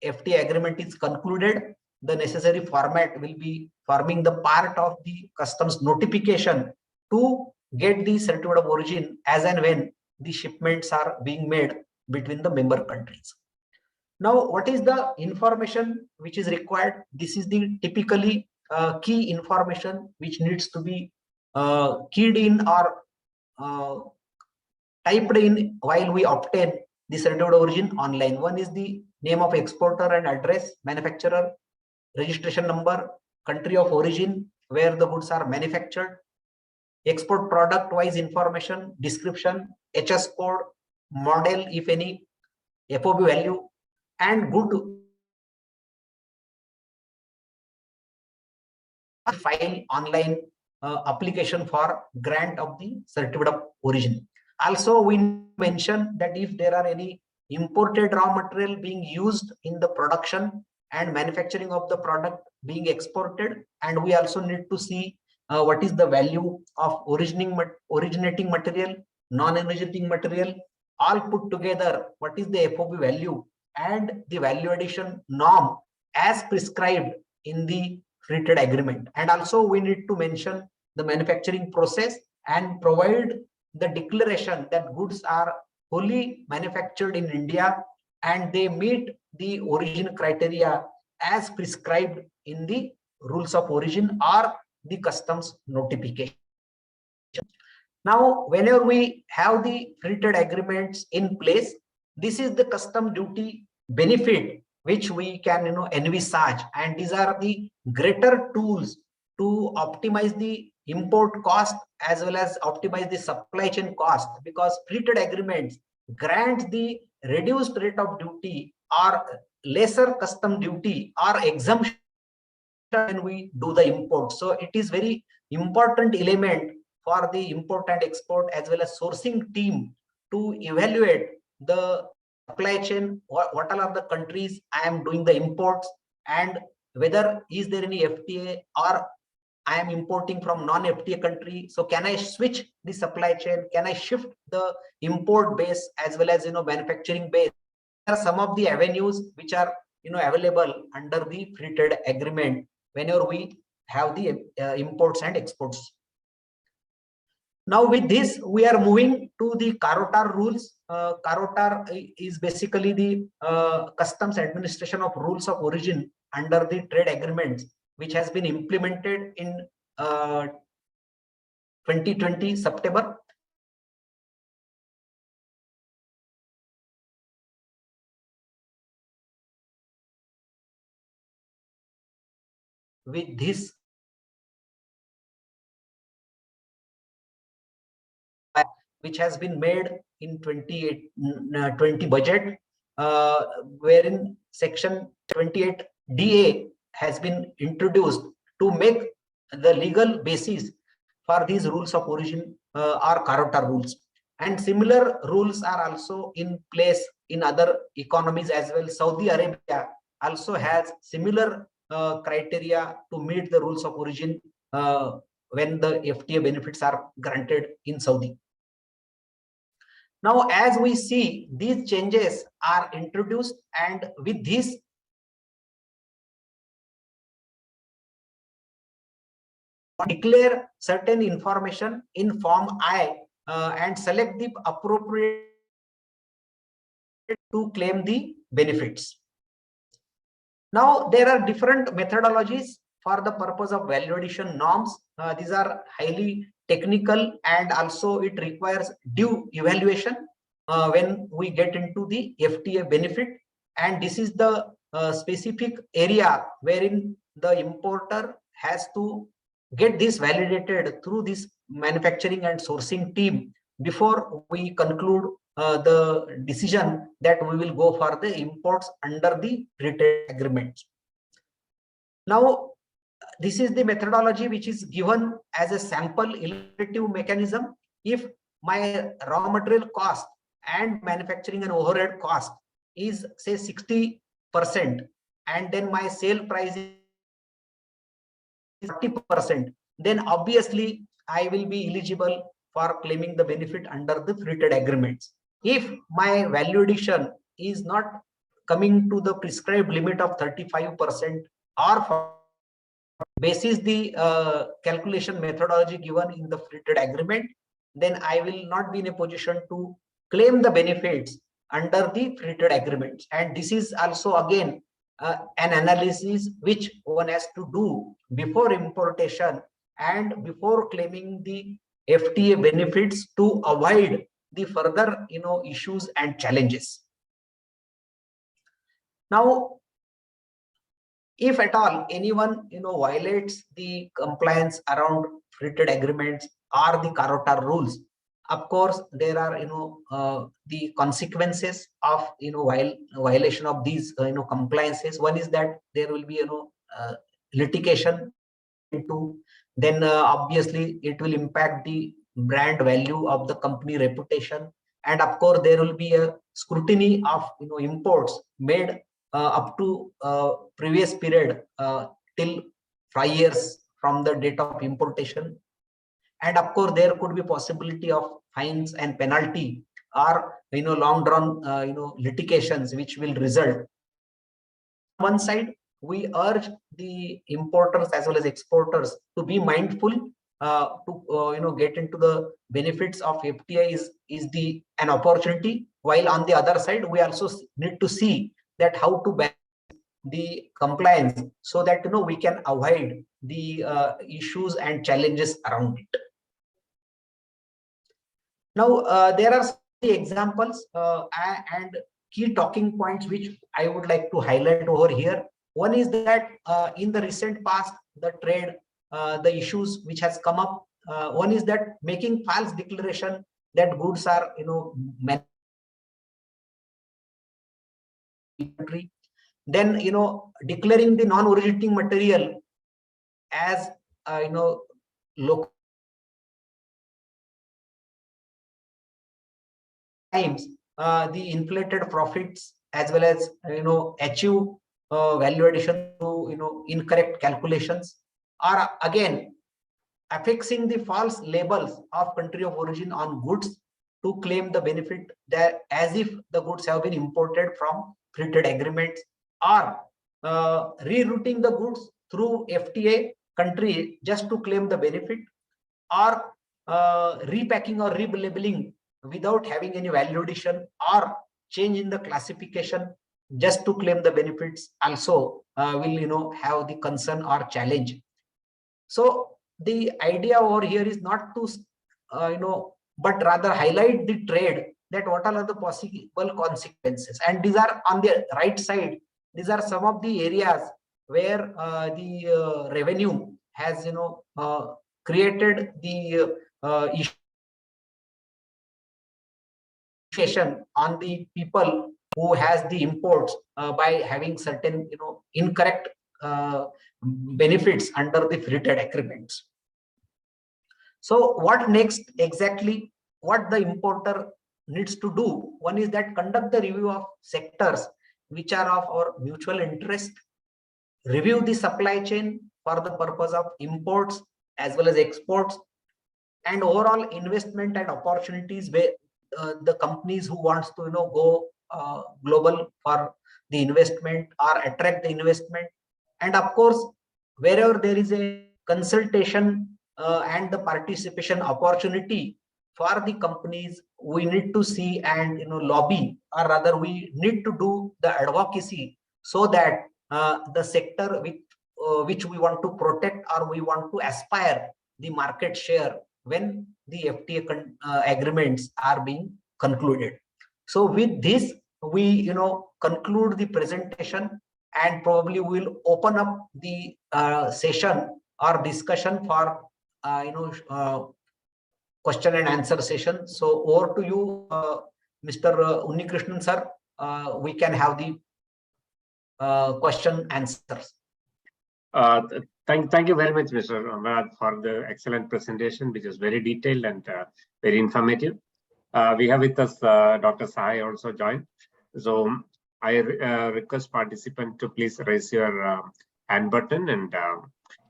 FTA agreement is concluded, the necessary format will be forming the part of the customs notification to get the certificate of origin as and when the shipments are being made between the member countries. Now, what is the information which is required? This is the typically key information which needs to be keyed in or typed in while we obtain the certificate of origin online. One is the name of exporter and address, manufacturer, registration number, country of origin where the goods are manufactured, export product wise information, description, HS code, model if any, FOB value, and good file online application for grant of the certificate of origin. Also, we mention that if there are any imported raw material being used in the production and manufacturing of the product being exported, and we also need to see what is the value of originating material, non-originating material, all put together, what is the FOB value and the value addition norm as prescribed in the free trade agreement. And also we need to mention the manufacturing process and provide the declaration that goods are wholly manufactured in India and they meet the origin criteria as prescribed in the rules of origin or the customs notification. Now, whenever we have the free trade agreements in place, this is the custom duty benefit which we can envisage, and these are the greater tools to optimize the import cost as well as optimize the supply chain cost, because free trade agreements grant the reduced rate of duty or lesser custom duty or exemption when we do the import. So it is very important element for the import and export as well as sourcing team to evaluate the supply chain, what all are the countries I am doing the imports, and whether is there any FTA or I am importing from non-FTA country. So can I switch the supply chain? Can I shift the import base as well as manufacturing base? There are some of the avenues which are available under the free trade agreement whenever we have the imports and exports. Now with this, we are moving to the Carotar rules. Carotar is basically the customs administration of rules of origin under the trade agreements, which has been implemented in 2020 September. With this which has been made in 2020 budget, wherein section 28 DA has been introduced to make the legal basis for these rules of origin or Carota rules. And similar rules are also in place in other economies as well. Saudi Arabia also has similar criteria to meet the rules of origin when the FTA benefits are granted in Saudi. Now, as we see, these changes are introduced, and with this, declare certain information in Form I and select the appropriate to claim the benefits. Now, there are different methodologies for the purpose of value addition norms. These are highly technical, and also it requires due evaluation when we get into the FTA benefit. And this is the specific area wherein the importer has to get this validated through this manufacturing and sourcing team before we conclude the decision that we will go for the imports under the free trade agreements. Now, this is the methodology which is given as a sample illustrative mechanism. If my raw material cost and manufacturing and overhead cost is say 60%, and then my sale price is 40%, then obviously I will be eligible for claiming the benefit under the free trade agreements. If my value addition is not coming to the prescribed limit of 35% or basis the calculation methodology given in the free trade agreement, then I will not be in a position to claim the benefits under the free trade agreements. And this is also again an analysis which one has to do before importation and before claiming the FTA benefits to avoid the further issues and challenges. Now, if at all anyone violates the compliance around free trade agreements or the Carota rules, of course there are the consequences of violation of these compliances. One is that there will be litigation into, then obviously it will impact the brand value of the company reputation, and of course there will be a scrutiny of imports made up to previous period till 5 years from the date of importation. And of course there could be possibility of fines and penalty or long drawn litigations which will result. On one side, we urge the importers as well as exporters to be mindful to get into the benefits of FTA is an opportunity, while on the other side we also need to see that how to balance the compliance so that we can avoid the issues and challenges around it. Now there are some examples and key talking points which I would like to highlight over here. One is that in the recent past, the trade, the issues which has come up. One is that making false declaration that goods are then declaring the non-originating material as local times the inflated profits as well as achieve value addition to incorrect calculations, or again affixing the false labels of country of origin on goods to claim the benefit that as if the goods have been imported from free trade agreements, or rerouting the goods through FTA country just to claim the benefit, or repacking or relabeling without having any value addition, or change in the classification just to claim the benefits also will have the concern or challenge. So the idea over here is not to, but rather highlight the trade, that what are the possible consequences. And these are on the right side. These are some of the areas where the revenue has, created the on the people who has the imports by having certain, incorrect benefits under the free trade agreements. So what next exactly, what the importer needs to do? One is that conduct the review of sectors which are of our mutual interest, review the supply chain for the purpose of imports as well as exports, and overall investment and opportunities where the companies who wants to, go global for the investment or attract the investment. And of course, wherever there is a consultation and the participation opportunity for the companies, we need to see and, lobby, or rather we need to do the advocacy, so that the sector which we want to protect or we want to aspire the market share when the FTA agreements are being concluded. So with this, we, conclude the presentation, and probably we'll open up the session or discussion for, question and answer session. So over to you, Mr. Unnikrishnan sir. We can have the question answers. Thank you very much, Mr. Amrad, for the excellent presentation, which is very detailed and very informative. We have with us Dr. Sahai also joined. So I request participant to please raise your hand button, and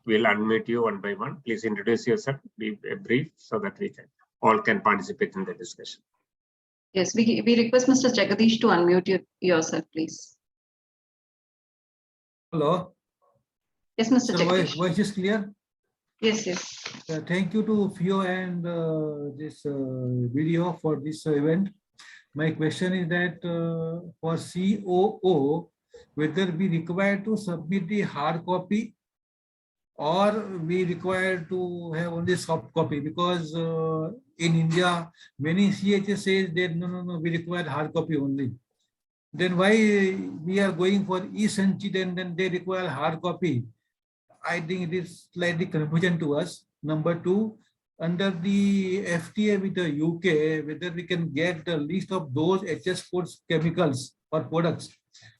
we'll unmute you one by one. Please introduce yourself, be brief, so that we can all participate in the discussion. Yes, we request Mr. Jagadish to unmute yourself, please. Hello. Yes, Mr. So Jagadish. voice is clear? Yes, yes. Thank you to FIO and this video for this event. My question is that for COO, whether we require to submit the hard copy or we require to have only soft copy, because in India, many CHS says that no, we require hard copy only. Then why we are going for e-Sanchit and then they require hard copy? I think it is slightly confusion to us. Number two, under the FTA with the UK, whether we can get the list of those HS codes chemicals or products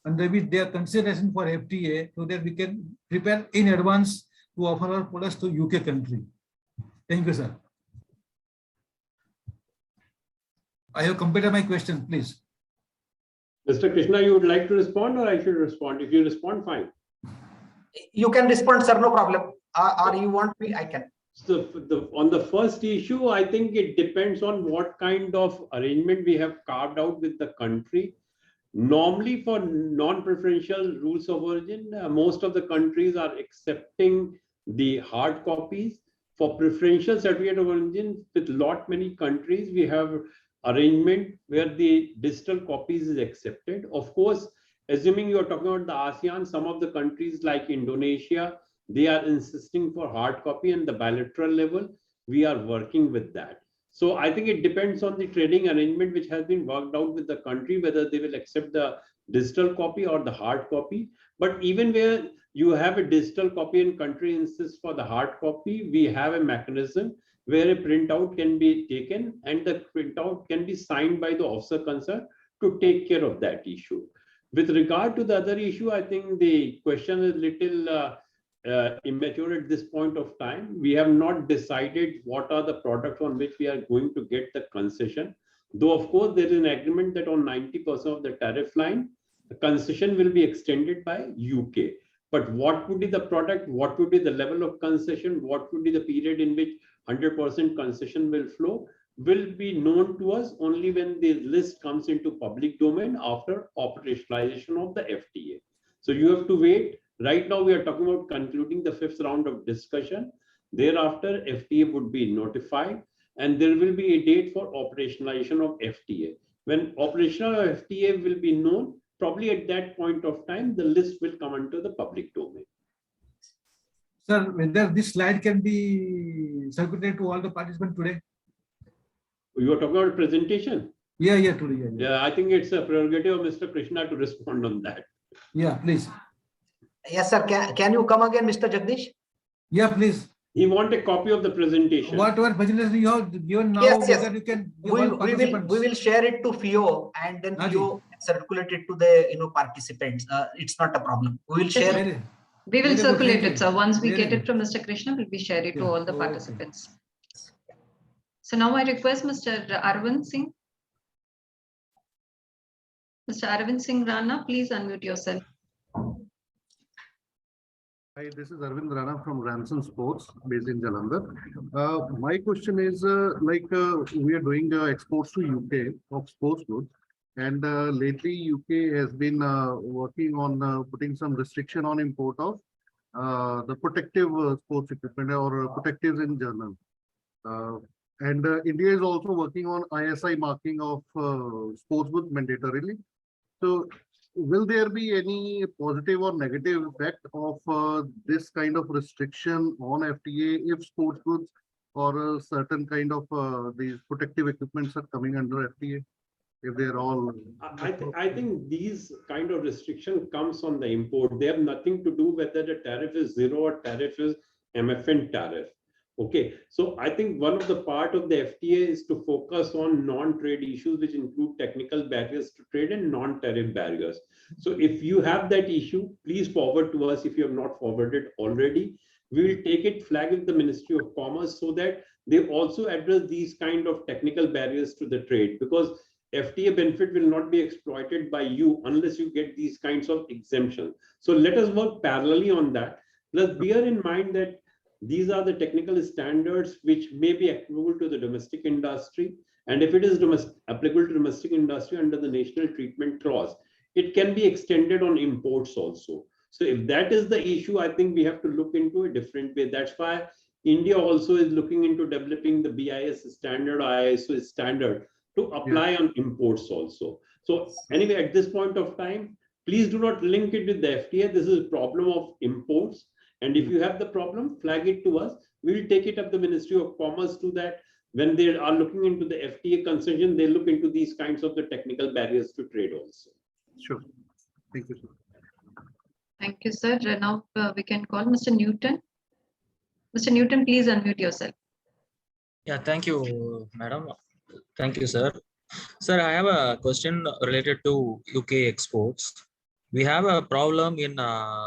under which they are consideration for FTA, so that we can prepare in advance to offer our products to UK country. Thank you, sir. I have completed my question, please. Mr. Krishna, you would like to respond, or I should respond? If you respond, fine. You can respond, sir, no problem. Or you want me, I can. So on the first issue, I think it depends on what kind of arrangement we have carved out with the country. Normally, for non-preferential rules of origin, most of the countries are accepting the hard copies. For preferential certificate of origin, with many countries, we have arrangement where the digital copies is accepted. Of course, assuming you are talking about the ASEAN, some of the countries like Indonesia, they are insisting for hard copy, and the bilateral level, we are working with that. So I think it depends on the trading arrangement which has been worked out with the country, whether they will accept the digital copy or the hard copy. But even where you have a digital copy and country insists for the hard copy, we have a mechanism where a printout can be taken and the printout can be signed by the officer concerned to take care of that issue. With regard to the other issue, I think the question is little immature at this point of time. We have not decided what are the products on which we are going to get the concession. Though, of course, there is an agreement that on 90% of the tariff line, the concession will be extended by UK. But what would be the product? What would be the level of concession? What would be the period in which 100% concession will flow? Will be known to us only when the list comes into public domain after operationalization of the FTA. So you have to wait. Right now, we are talking about concluding the 5th round of discussion. Thereafter, FTA would be notified, and there will be a date for operationalization of FTA. When operational FTA will be known, probably at that point of time, the list will come into the public domain. Sir, whether this slide can be circulated to all the participants today? You are talking about presentation? Yeah, today. Yeah, I think it's a prerogative of Mr. Krishna to respond on that. Yeah, please. Yes, sir. Can you come again, Mr. Jagdish? Yeah, please. He want a copy of the presentation. Whatever presentation you have given now, Yes, yes. whether you can give We all will participants. share it to FIO and then Haji. FIO circulate it to the participants. It's not a problem. We will Yes, share. sir. We will Very good, circulate thank it, you. sir. Once we Very get it good. from Mr. Krishna, we'll be share it to Yeah, all the okay. participants. So now I request Mr. Arvind Singh. Mr. Arvind Singh Rana, please unmute yourself. Hi, this is Arvind Rana from Ramson Sports based in Jalandhar. My question is we are doing exports to UK of sports goods, and lately UK has been working on putting some restriction on import of the protective sports equipment or protectives in general. And India is also working on ISI marking of sports goods mandatorily. So will there be any positive or negative effect of this kind of restriction on FTA if sports goods or a certain kind of these protective equipments are coming under FTA? If they're all, I think these kind of restriction comes on the import. They have nothing to do whether the tariff is zero or tariff is MFN tariff. Okay, so I think one of the part of the FTA is to focus on non-trade issues, which include technical barriers to trade and non-tariff barriers. So if you have that issue, please forward to us if you have not forwarded already. We will take it, flag with the Ministry of Commerce so that they also address these kind of technical barriers to the trade, because FTA benefit will not be exploited by you unless you get these kinds of exemptions. So let us work parallelly on that. Plus bear in mind that these are the technical standards which may be applicable to the domestic industry. And if it is applicable to domestic industry under the national treatment clause, it can be extended on imports also. So if that is the issue, I think we have to look into a different way. That's why India also is looking into developing the BIS standard, ISO standard to apply on imports also. So anyway, at this point of time, please do not link it with the FTA. This is a problem of imports. And if you have the problem, flag it to us. We will take it up the Ministry of Commerce to that. When they are looking into the FTA concession, they look into these kinds of the technical barriers to trade also. sure. Thank you, sir. Thank you, sir. Now we can call Mr. Newton. Mr. Newton, please unmute yourself. Yeah, thank you, madam. Thank you, sir. Sir, I have a question related to UK exports. We have a problem in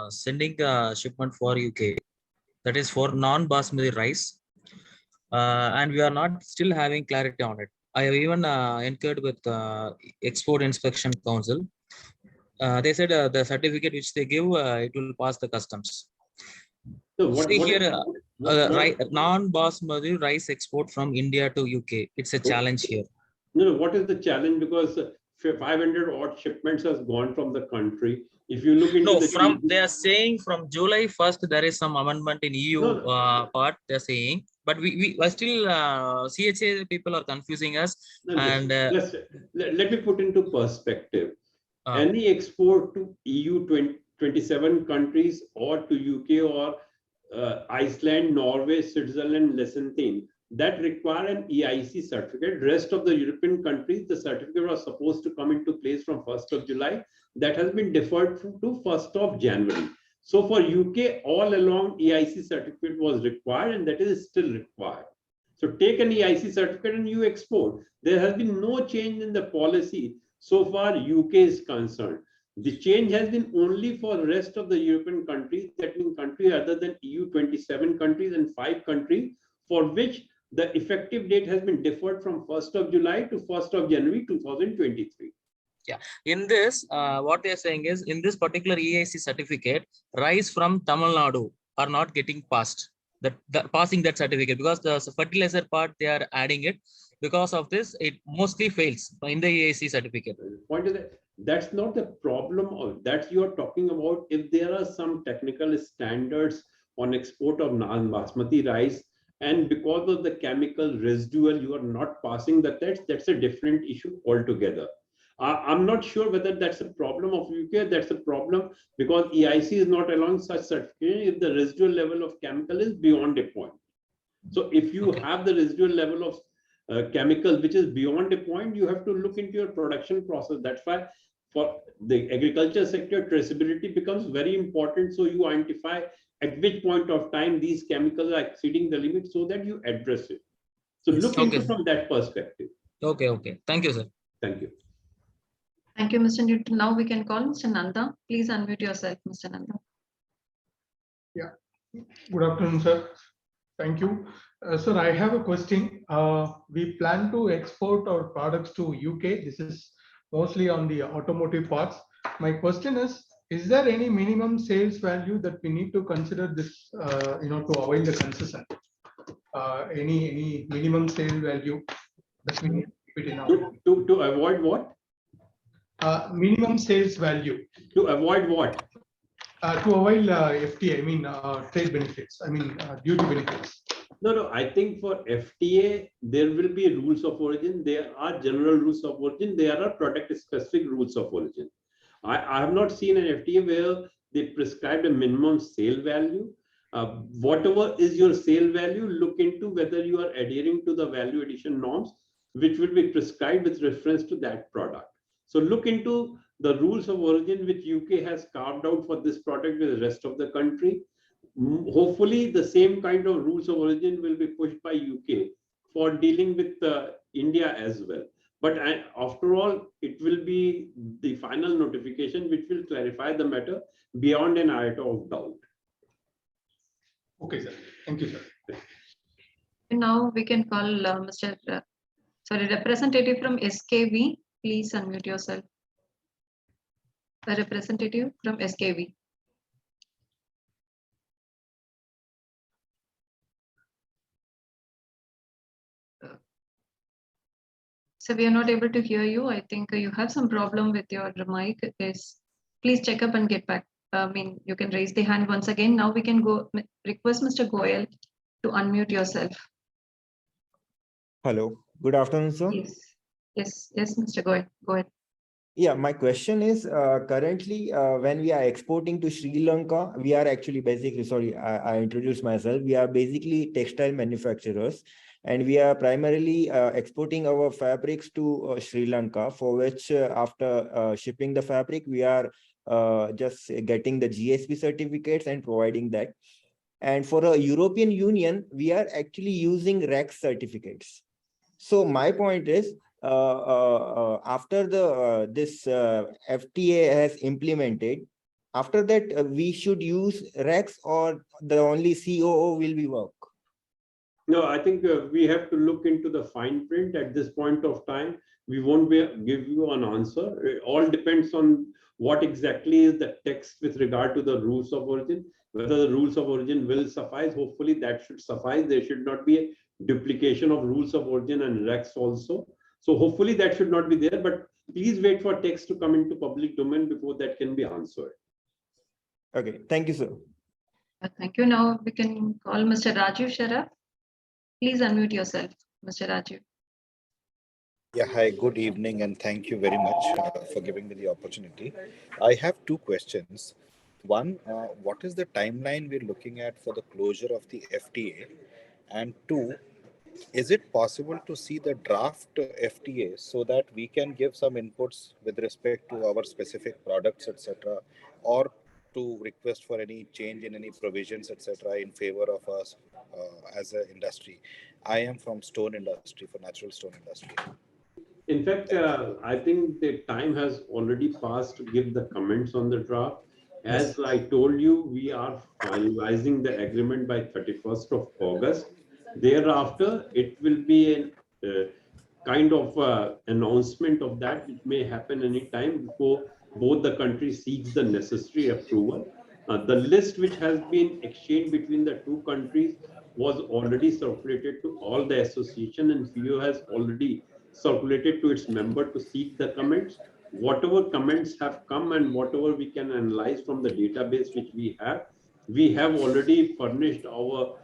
sending a shipment for UK, that is for non-basmati rice, and we are not still having clarity on it. I have even inquired with Export Inspection Council. They said the certificate which they give, it will pass the customs. So what, See here, non-basmati rice export from India to UK. It's a challenge here. No, what is the challenge? Because 500 odd shipments has gone from the country. If you look into they are saying from July 1st, there is some amendment in EU part, they're saying, but we are still, CHA people are confusing us. And let me put into perspective. Any export to EU 27 countries or to UK or Iceland, Norway, Switzerland, Liechtenstein, that require an EIC certificate. Rest of the European countries, the certificate was supposed to come into place from 1st of July. That has been deferred to 1st of January. So for UK, all along EIC certificate was required, and that is still required. So take an EIC certificate and you export. There has been no change in the policy so far UK is concerned. The change has been only for the rest of the European countries, that means countries other than EU 27 countries and 5 countries, for which the effective date has been deferred from 1st of July to 1st of January 2023. Yeah, in this, what they are saying is, in this particular EIC certificate, rice from Tamil Nadu are not getting passed. Passing that certificate, because the fertilizer part they are adding it. Because of this, it mostly fails in the EIC certificate. Point is that that's not the problem of that you are talking about. If there are some technical standards on export of non-basmati rice, and because of the chemical residual, you are not passing the test, that's a different issue altogether. I'm not sure whether that's a problem of UK. That's a problem because EIC is not allowing such certification if the residual level of chemical is beyond a point. So if you have the residual level of chemical which is beyond a point, you have to look into your production process. That's why for the agriculture sector, traceability becomes very important. So you identify at which point of time these chemicals are exceeding the limit so that you address it. So look into from that perspective. Okay. Thank you, sir. Thank you. Thank you, Mr. Newton. Now we can call Mr. Nanda. Please unmute yourself, Mr. Nanda. Yeah. Good afternoon, sir. Thank you. Sir, I have a question. We plan to export our products to UK. This is mostly on the automotive parts. My question is there any minimum sales value that we need to consider this, to avoid the concession? Any minimum sale value that we need to keep it in our to avoid what? Minimum sales value. To avoid what? To avoid FTA, I mean trade benefits, I mean duty benefits. No, I think for FTA, there will be rules of origin. There are general rules of origin. There are product specific rules of origin. I have not seen an FTA where they prescribed a minimum sale value. Whatever is your sale value, look into whether you are adhering to the value addition norms, which will be prescribed with reference to that product. So look into the rules of origin which UK has carved out for this product with the rest of the country. Hopefully the same kind of rules of origin will be pushed by UK for dealing with India as well. But after all, it will be the final notification which will clarify the matter beyond an iota of doubt. Okay, sir. Thank you, sir. Now we can call representative from SKV. Please unmute yourself. A representative from SKV. So we are not able to hear you. I think you have some problem with your mic. Please check up and get back. You can raise the hand once again. Now we can go request Mr. Goyal to unmute yourself. Hello. Good afternoon, sir. Yes, Mr. Goyal. Go ahead. Yeah, my question is currently when we are exporting to Sri Lanka, we are actually basically, I introduced myself. We are basically textile manufacturers and we are primarily exporting our fabrics to Sri Lanka, for which after shipping the fabric, we are just getting the GSP certificates and providing that. And for a European Union, we are actually using REX certificates. So my point is, after this FTA has implemented, after that we should use REX or the only COO will be work? No, I think we have to look into the fine print at this point of time. We won't give you an answer. It all depends on what exactly is the text with regard to the rules of origin. Whether the rules of origin will suffice, hopefully that should suffice. There should not be a duplication of rules of origin and REX also. So hopefully that should not be there, but please wait for text to come into public domain before that can be answered. Okay, thank you, sir. Thank you. Now we can call Mr. Rajiv Sharaf. Please unmute yourself, Mr. Rajiv. Yeah, hi, good evening, and thank you very much for giving me the opportunity. I have two questions. One, what is the timeline we're looking at for the closure of the FTA? And two, is it possible to see the draft FTA so that we can give some inputs with respect to our specific products, etc., or to request for any change in any provisions, etc., in favor of us as an industry? I am from stone industry, for natural stone industry. In fact, I think the time has already passed to give the comments on the draft. As I told you, we are finalizing the agreement by 31st of August. Thereafter, it will be a kind of announcement of that, which may happen anytime before both the countries seek the necessary approval. The list which has been exchanged between the two countries was already circulated to all the association, and FIO has already circulated to its member to seek the comments. Whatever comments have come and whatever we can analyze from the database which we have already furnished our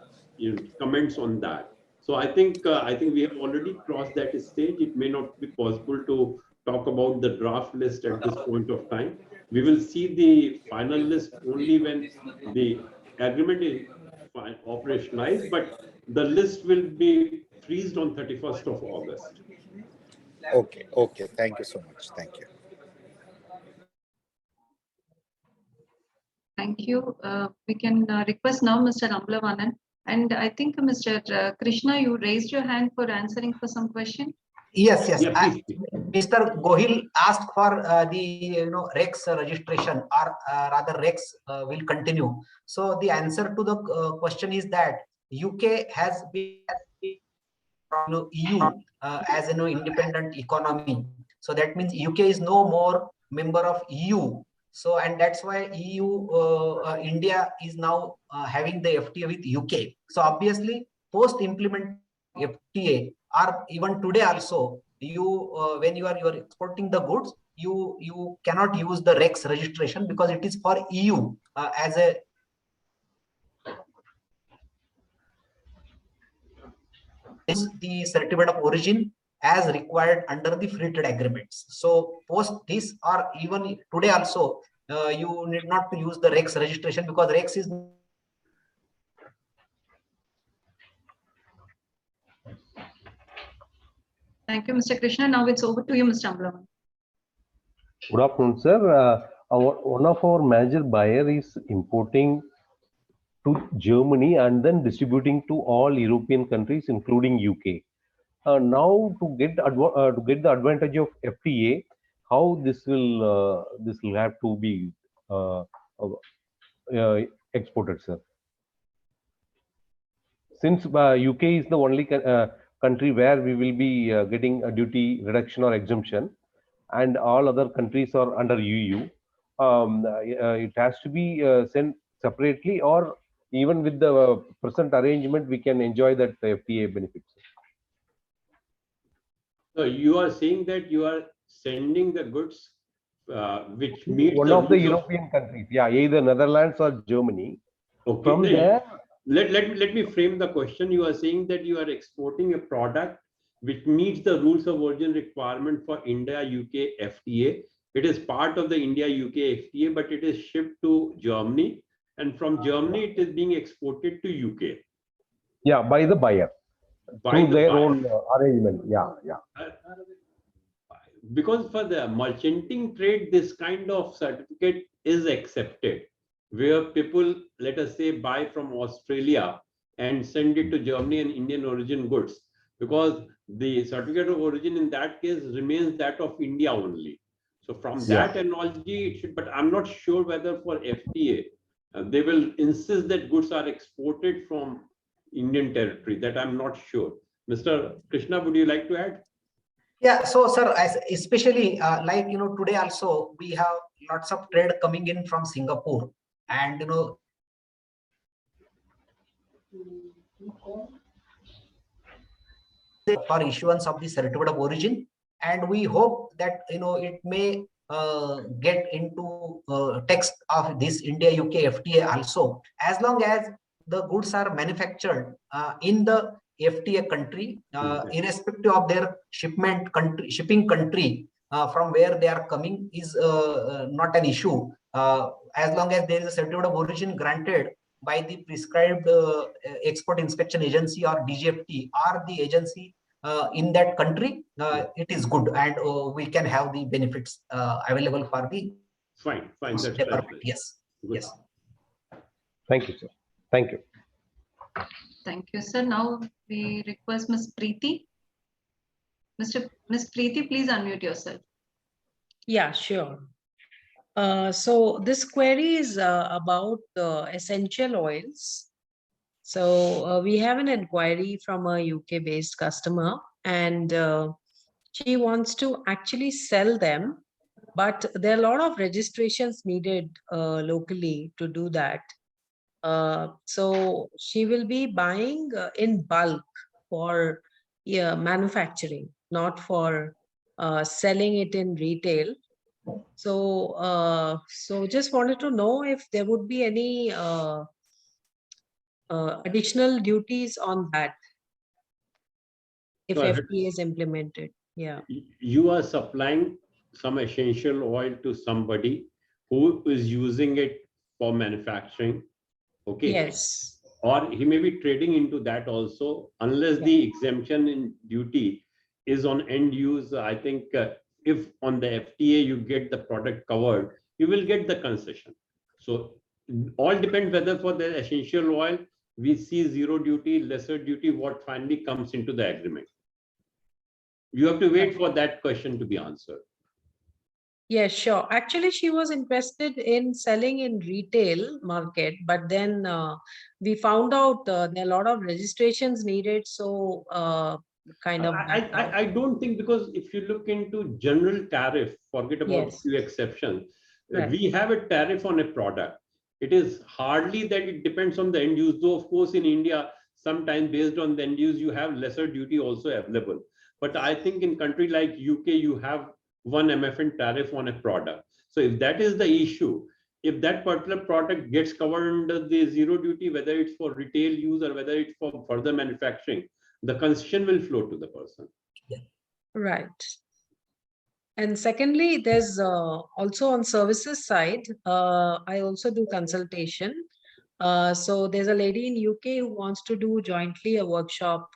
comments on that. So I think we have already crossed that stage. It may not be possible to talk about the draft list at this point of time. We will see the final list only when the agreement is operationalized, but the list will be freezed on 31st of August. Okay, okay. Thank you so much. Thank you. Thank you. We can request now Mr. Amblavanan. And I think Mr. Krishna, you raised your hand for answering for some question. Yes, yes. Yeah, please. Mr. Gohil asked for the Rex registration, or rather Rex will continue. So the answer to the question is that UK has been from EU as an independent economy. So that means UK is no more member of EU. So and that's why EU India is now having the FTA with UK. So obviously post implement FTA, or even today also, you when you are exporting the goods, you cannot use the Rex registration because it is for EU as a is the certificate of origin as required under the free trade agreements. So post this, or even today also, you need not to use the Rex registration because Rex is Thank you, Mr. Krishna. Now it's over to you, Mr. Amblavanan. Good afternoon, sir. One of our major buyer is importing to Germany and then distributing to all European countries, including UK. Now, to get the advantage of FTA, how this will have to be exported, sir? Since UK is the only country where we will be getting a duty reduction or exemption, and all other countries are under EU, it has to be sent separately, or even with the present arrangement, we can enjoy that FTA benefits. So you are saying that you are sending the goods which meet one of the European countries, yeah, either Netherlands or Germany. Okay. From there, let me frame the question. You are saying that you are exporting a product which meets the rules of origin requirement for India UK FTA. It is part of the India UK FTA, but it is shipped to Germany, and from Germany it is being exported to UK. Yeah, by the buyer. By through the their buyer. own arrangement. Yeah. Because for the merchanting trade, this kind of certificate is accepted, where people, let us say, buy from Australia and send it to Germany and Indian origin goods, because the certificate of origin in that case remains that of India only. So from that analogy, it should, but I'm not sure whether for FTA, they will insist that goods are exported from Indian territory. That I'm not sure. Mr. Krishna, would you like to add? Yeah, so sir, especially like today also we have lots of trade coming in from Singapore, and for issuance of the certificate of origin, and we hope that it may get into text of this India UK FTA also, as long as the goods are manufactured in the FTA country, irrespective of their shipping country from where they are coming is not an issue, as long as there is a certificate of origin granted by the prescribed export inspection agency or DGFT or the agency in that country. It is good, and we can have the benefits available for the fine. That's yes. Good. Yes. Thank you, sir. Thank you. Thank you, sir. Now we request Ms. Preeti. Ms. Preeti, please unmute yourself. Yeah, sure. So this query is about essential oils. So we have an inquiry from a UK-based customer, and she wants to actually sell them, but there are a lot of registrations needed locally to do that. So she will be buying in bulk for manufacturing, not for selling it in retail. So so just wanted to know if there would be any additional duties on that if FTA is implemented. Yeah. You are supplying some essential oil to somebody who is using it for manufacturing. Okay. Yes. Or he may be trading into that also, unless the exemption in duty is on end use. I think if on the FTA you get the product covered, you will get the concession. So all depends whether for the essential oil we see zero duty, lesser duty, what finally comes into the agreement. You have to wait for that question to be answered. Yes, sure. Actually, she was interested in selling in retail market, but then we found out there are a lot of registrations needed. So kind of. I don't think, because if you look into general tariff, forget about Yes. few exceptions. Right. We have a tariff on a product. It is hardly that it depends on the end use, though of course in India, sometimes based on the end use, you have lesser duty also available. But I think in country like UK, you have one MFN tariff on a product. So if that is the issue, if that particular product gets covered under the zero duty, whether it's for retail use or whether it's for further manufacturing, the concession will flow to the person. Right. And secondly, there's also on services side, I also do consultation. So there's a lady in UK who wants to do jointly a workshop.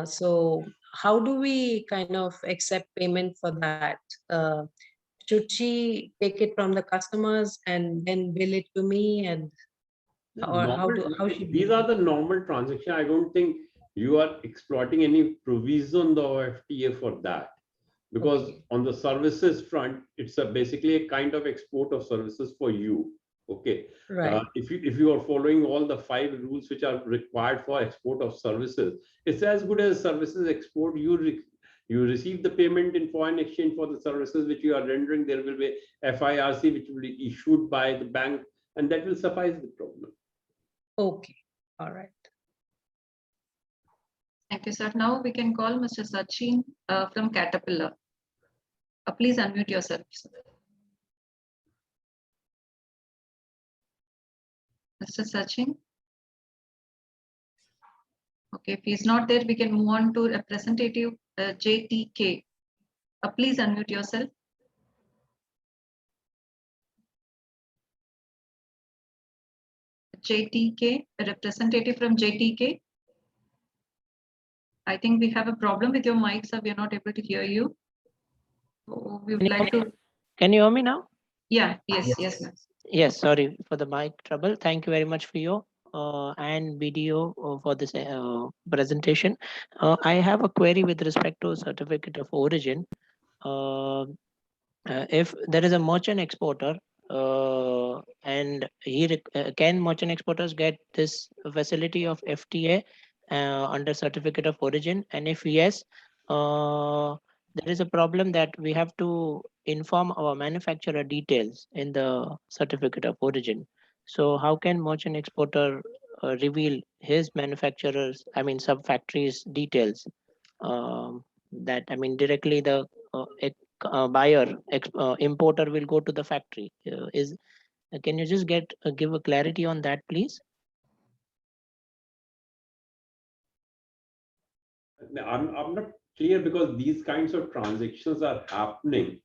So how do we kind of accept payment for that? Should she take it from the customers and then bill it to me, and or how should These are the normal transactions. I don't think you are exploiting any provision the FTA for that, because on the services front, it's basically a kind of export of services for you. Okay. Right. If you are following all the 5 rules which are required for export of services, it's as good as services export. You receive the payment in foreign exchange for the services which you are rendering. There will be FIRC which will be issued by the bank, and that will suffice the problem. Okay. All right. Thank you, sir. Now we can call Mr. Sachin from Caterpillar. Please unmute yourself, sir. Mr. Sachin. Okay, if he's not there, we can move on to representative JTK. Please unmute yourself. JTK, a representative from JTK. I think we have a problem with your mic, sir. We are not able to hear you. So we would like to. Can you hear me now? Yeah, yes. Yes, sorry for the mic trouble. Thank you very much for your and video for this presentation. I have a query with respect to certificate of origin. If there is a merchant exporter and can merchant exporters get this facility of FTA under certificate of origin? And if yes, there is a problem that we have to inform our manufacturer details in the certificate of origin. So how can merchant exporter reveal his manufacturers, sub factories details? That directly the buyer importer will go to the factory. Can you just give a clarity on that, please? I'm not clear, because these kinds of transactions are happening.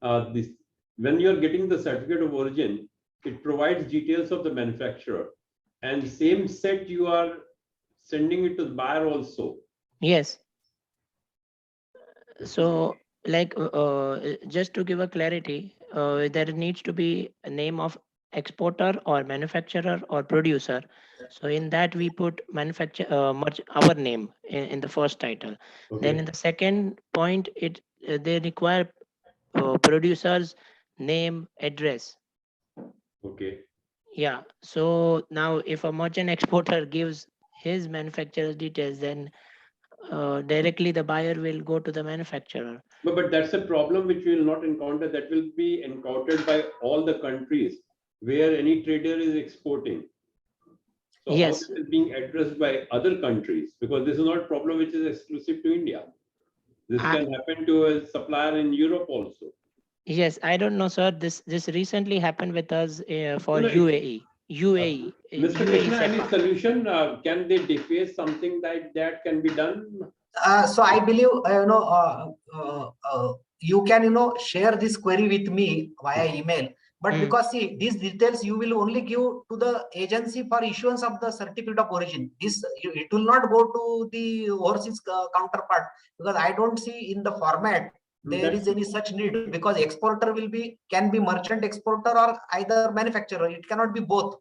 When you're getting the certificate of origin, it provides details of the manufacturer, and same set you are sending it to the buyer also. Yes. So like just to give a clarity, there needs to be a name of exporter or manufacturer or producer. So in that we put our name in the first title. Okay. Then in the second point, they require producer's name, address. Okay. Yeah. So now if a merchant exporter gives his manufacturer's details, then directly the buyer will go to the manufacturer. But that's a problem which we will not encounter. That will be encountered by all the countries where any trader is exporting. So yes, how this is being addressed by other countries, because this is not a problem which is exclusive to India. This can happen to a supplier in Europe also. Yes, I don't know, sir. This recently happened with us for UAE. Mr. Krishna, any solution? Can they deface something that can be done? So I believe you can share this query with me via email. But because see, these details you will only give to the agency for issuance of the certificate of origin. It will not go to the overseas counterpart, because I don't see in the format there is any such need, because exporter can be merchant exporter or either manufacturer. It cannot be both.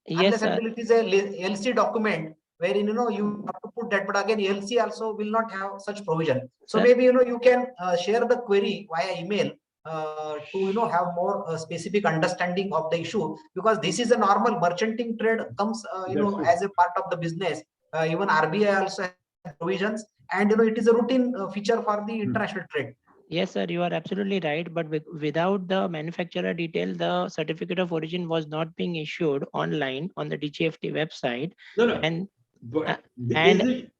Yes, Unless until it is a LC document wherein you have to put that, but again LC also will not have such provision. So sir. maybe you can share the query via email to have more specific understanding of the issue, because this is a normal merchanting trade comes as a part of the business. Even RBI also has provisions, and it is a routine feature for the international trade. Yes, sir, you are absolutely right. But without the manufacturer detail, the certificate of origin was not being issued online on the DGFT website. No. And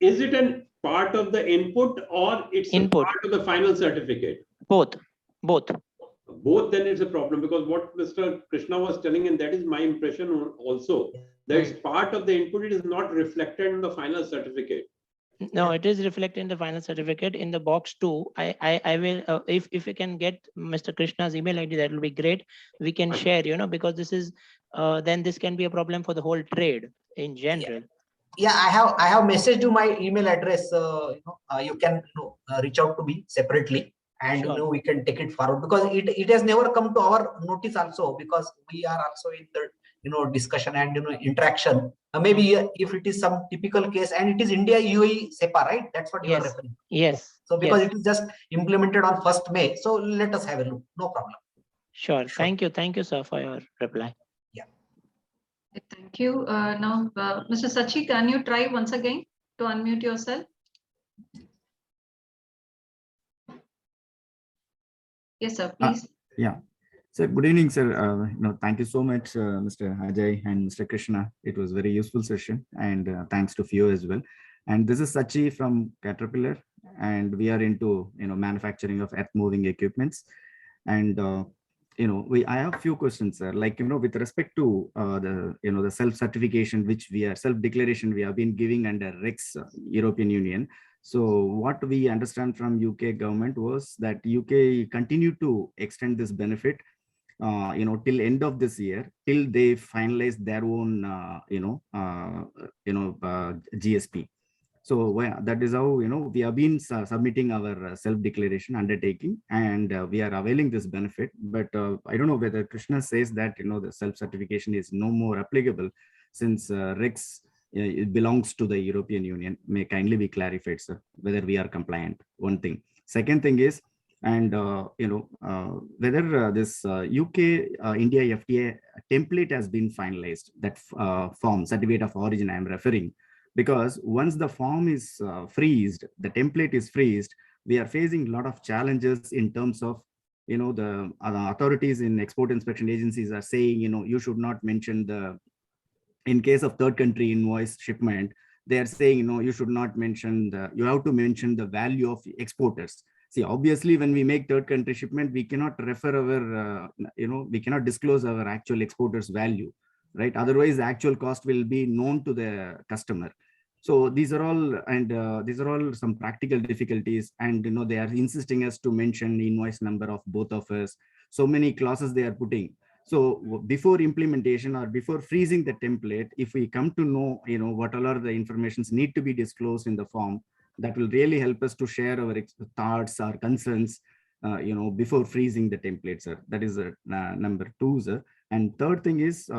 is it a part of the input, or it's a part of the final certificate? Both. Then it's a problem, because what Mr. Krishna was telling, and that is my impression also, that it's part of the input. It is not reflected in the final certificate. No, it is reflected in the final certificate in the box 2. I will if we can get Mr. Krishna's email ID, that will be great. We can share, because this is then this can be a problem for the whole trade in general. Yeah, I have messaged you my email address. You can reach out to me separately, and we can take it forward, because it has never come to our notice also, because we are also in the discussion and interaction. Maybe if it is some typical case, and it is India UAE SEPA, right? That's what you are referring to. Yes. So because it is just implemented on 1st May, so let us have a look. No problem. Sure. Thank you, sir, for your reply. Thank you. Now, Mr. Sachi, can you try once again to unmute yourself? Yes, sir, please. Yeah. So good evening, sir. Thank you so much, Mr. Ajay and Mr. Krishna. It was very useful session, and thanks to Fio as well. And this is Sachi from Caterpillar, and we are into manufacturing of earth moving equipments. And I have a few questions, sir. Like with respect to the self-certification, which we are self-declaration we have been giving under REX, European Union. So what we understand from UK government was that UK continued to extend this benefit, till end of this year, till they finalize their own, GSP. So that is how we have been submitting our self-declaration undertaking, and we are availing this benefit. But I don't know whether Krishna says that the self-certification is no more applicable, since REX it belongs to the European Union. May kindly be clarified, sir, whether we are compliant. One thing. Second thing is, and whether this UK India FTA template has been finalized. That form, certificate of origin, I am referring. Because once the form is freezed, the template is freezed, we are facing a lot of challenges in terms of, the authorities in export inspection agencies are saying, you should not mention in case of third country invoice shipment, they are saying, you should not mention you have to mention the value of exporters. See, obviously, when we make third country shipment, we cannot refer our, we cannot disclose our actual exporters value. Right? Otherwise, the actual cost will be known to the customer. So these are all some practical difficulties, and they are insisting us to mention the invoice number of both of us. So many clauses they are putting. So before implementation or before freezing the template, if we come to know what all are the informations need to be disclosed in the form, that will really help us to share our thoughts, our concerns, before freezing the template, sir. That is number 2, sir. And third thing is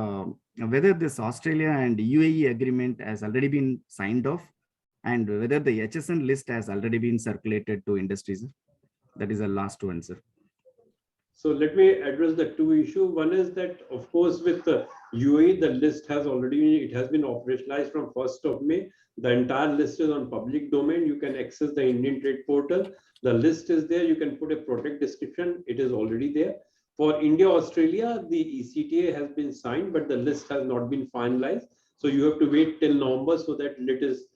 whether this Australia and UAE agreement has already been signed off, and whether the HSN list has already been circulated to industries. That is the last one, sir. So let me address the two issues. One is that, of course, with the UAE, the list has it has been operationalized from 1st of May. The entire list is on public domain. You can access the Indian Trade Portal. The list is there. You can put a product description. It is already there. For India, Australia, the ECTA has been signed, but the list has not been finalized. So you have to wait till November so that it is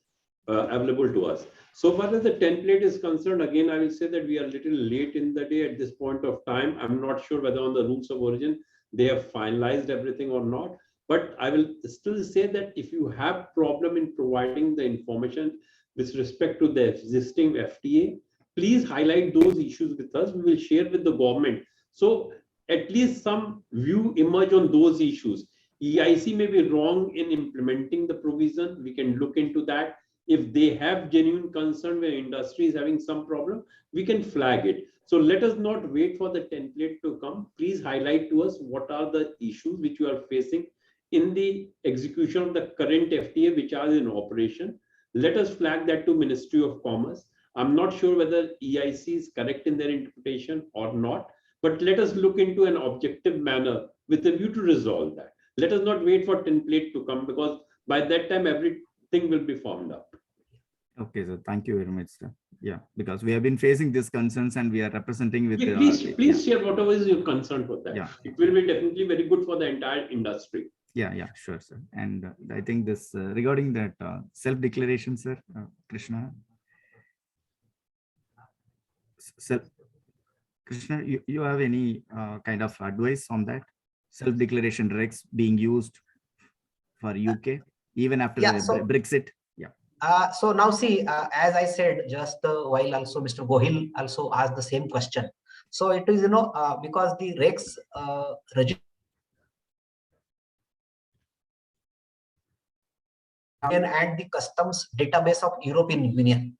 available to us. So far as the template is concerned, again, I will say that we are a little late in the day at this point of time. I'm not sure whether on the rules of origin, they have finalized everything or not. But I will still say that if you have problem in providing the information, with respect to the existing FTA. Please highlight those issues with us. We will share with the government. So at least some view emerge on those issues. EIC may be wrong in implementing the provision. We can look into that. If they have genuine concern where industry is having some problem, we can flag it. So let us not wait for the template to come. Please highlight to us what are the issues which you are facing in the execution of the current FTA which are in operation. Let us flag that to Ministry of Commerce. I'm not sure whether EIC is correct in their interpretation or not, but let us look into an objective manner with a view to resolve that. Let us not wait for template to come, because by that time everything will be formed up. Okay, so thank you very much, sir. Yeah, because we have been facing these concerns and we are representing with. Please share whatever is your concern for that. Yeah. It will be definitely very good for the entire industry. Yeah, sure, sir. And I think this regarding that self-declaration, sir, Krishna. Krishna, you have any kind of advice on that? Self-declaration regs being used for UK even after Brexit? Yeah. So now see, as I said just a while also, Mr. Gohil also asked the same question. So it is, because the regs and the customs database of European Union.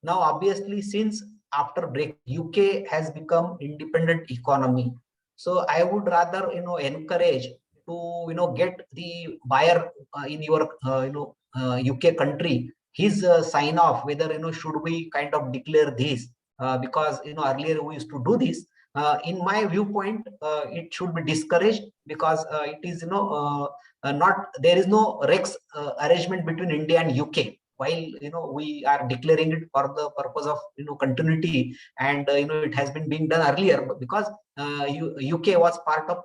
Now, obviously, since after Brexit, UK has become independent economy. So I would rather, encourage to, get the buyer in your, UK country, his sign off whether, should we kind of declare this because, earlier we used to do this. In my viewpoint, it should be discouraged because it is, not, there is no Rex arrangement between India and UK. While we are declaring it for the purpose of continuity, and it has been being done earlier because UK was part of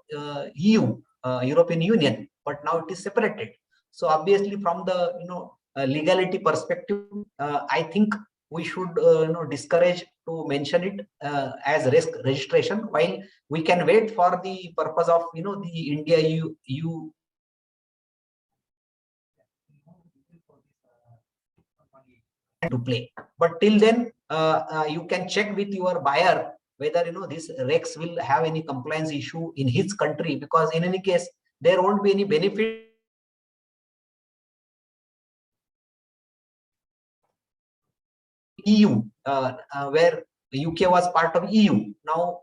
EU, European Union, but now it is separated. So obviously, from the legality perspective, I think we should discourage to mention it as risk registration, while we can wait for the purpose of the India EU to play. But till then, you can check with your buyer whether this Rex will have any compliance issue in his country, because in any case there won't be any benefit EU, where UK was part of EU. Now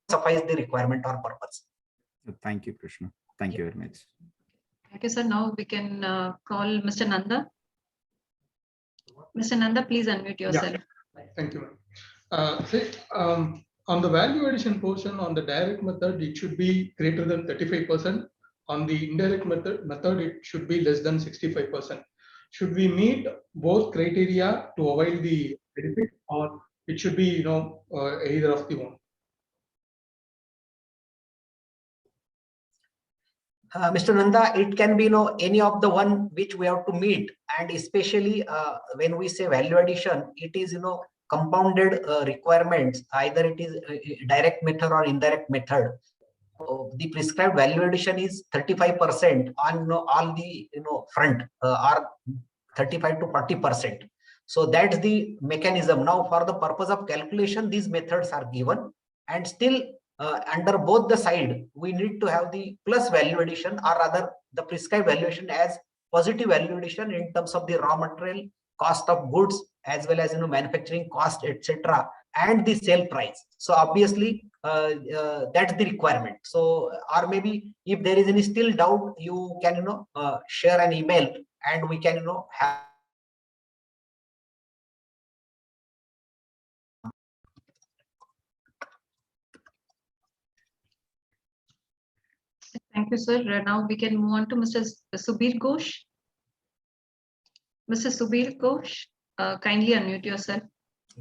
suffice the requirement or purpose. Thank you, Krishna. Thank you very much. Thank you, sir. Now we can call Mr. Nanda. Mr. Nanda, please unmute yourself. Yeah. Thank you. On the value addition portion, on the direct method, it should be greater than 35%. On the indirect method, it should be less than 65%. Should we meet both criteria to avoid the benefit, or it should be either of the one? Mr. Nanda, it can be any of the one which we have to meet, and especially when we say value addition, it is compounded requirements. Either it is a direct method or indirect method. The prescribed value addition is 35% on all the front, or 35 to 40%. So that's the mechanism. Now, for the purpose of calculation, these methods are given, and still under both the side, we need to have the plus value addition, or rather the prescribed valuation as positive value addition in terms of the raw material, cost of goods, as well as manufacturing cost, etc., and the sale price. So obviously that's the requirement. So, or maybe if there is any still doubt, you can share an email, and we can have. Thank you, sir. Now we can move on to Mr. Subir Ghosh. Mr. Subir Ghosh, kindly unmute yourself.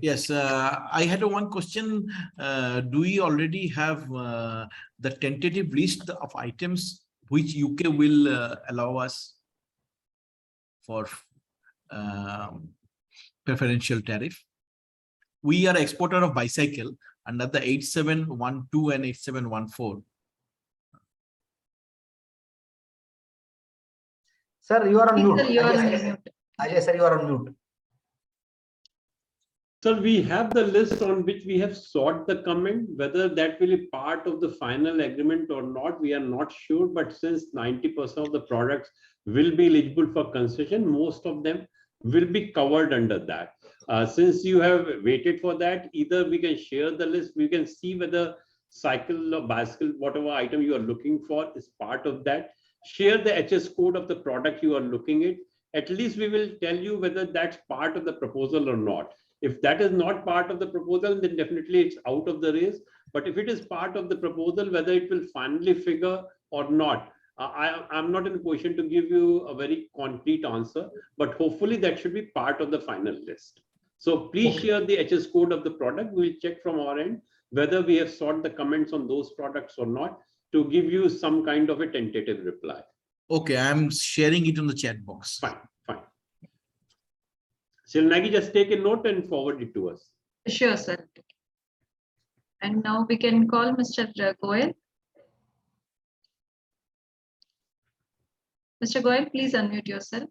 Yes, I had one question. Do we already have the tentative list of items which UK will allow us for preferential tariff? We are exporter of bicycle under the 8712 and 8714. Sir, you are on mute. Sir, you are on mute. Ajay, sir, you are on mute. So we have the list on which we have sought the comment. Whether that will be part of the final agreement or not, we are not sure. But since 90% of the products will be eligible for concession, most of them will be covered under that. Since you have waited for that, either we can share the list, we can see whether cycle or bicycle, whatever item you are looking for is part of that. Share the HS code of the product you are looking at. At least we will tell you whether that's part of the proposal or not. If that is not part of the proposal, then definitely it's out of the race. But if it is part of the proposal, whether it will finally figure or not, I'm not in a position to give you a very concrete answer, but hopefully that should be part of the final list. So please share the HS code of the product. We'll check from our end whether we have sought the comments on those products or not to give you some kind of a tentative reply. Okay, I'm sharing it on the chat box. Fine, fine. Silnagi, just take a note and forward it to us. Sure, sir. And now we can call Mr. Goyal. Mr. Goyal, please unmute yourself.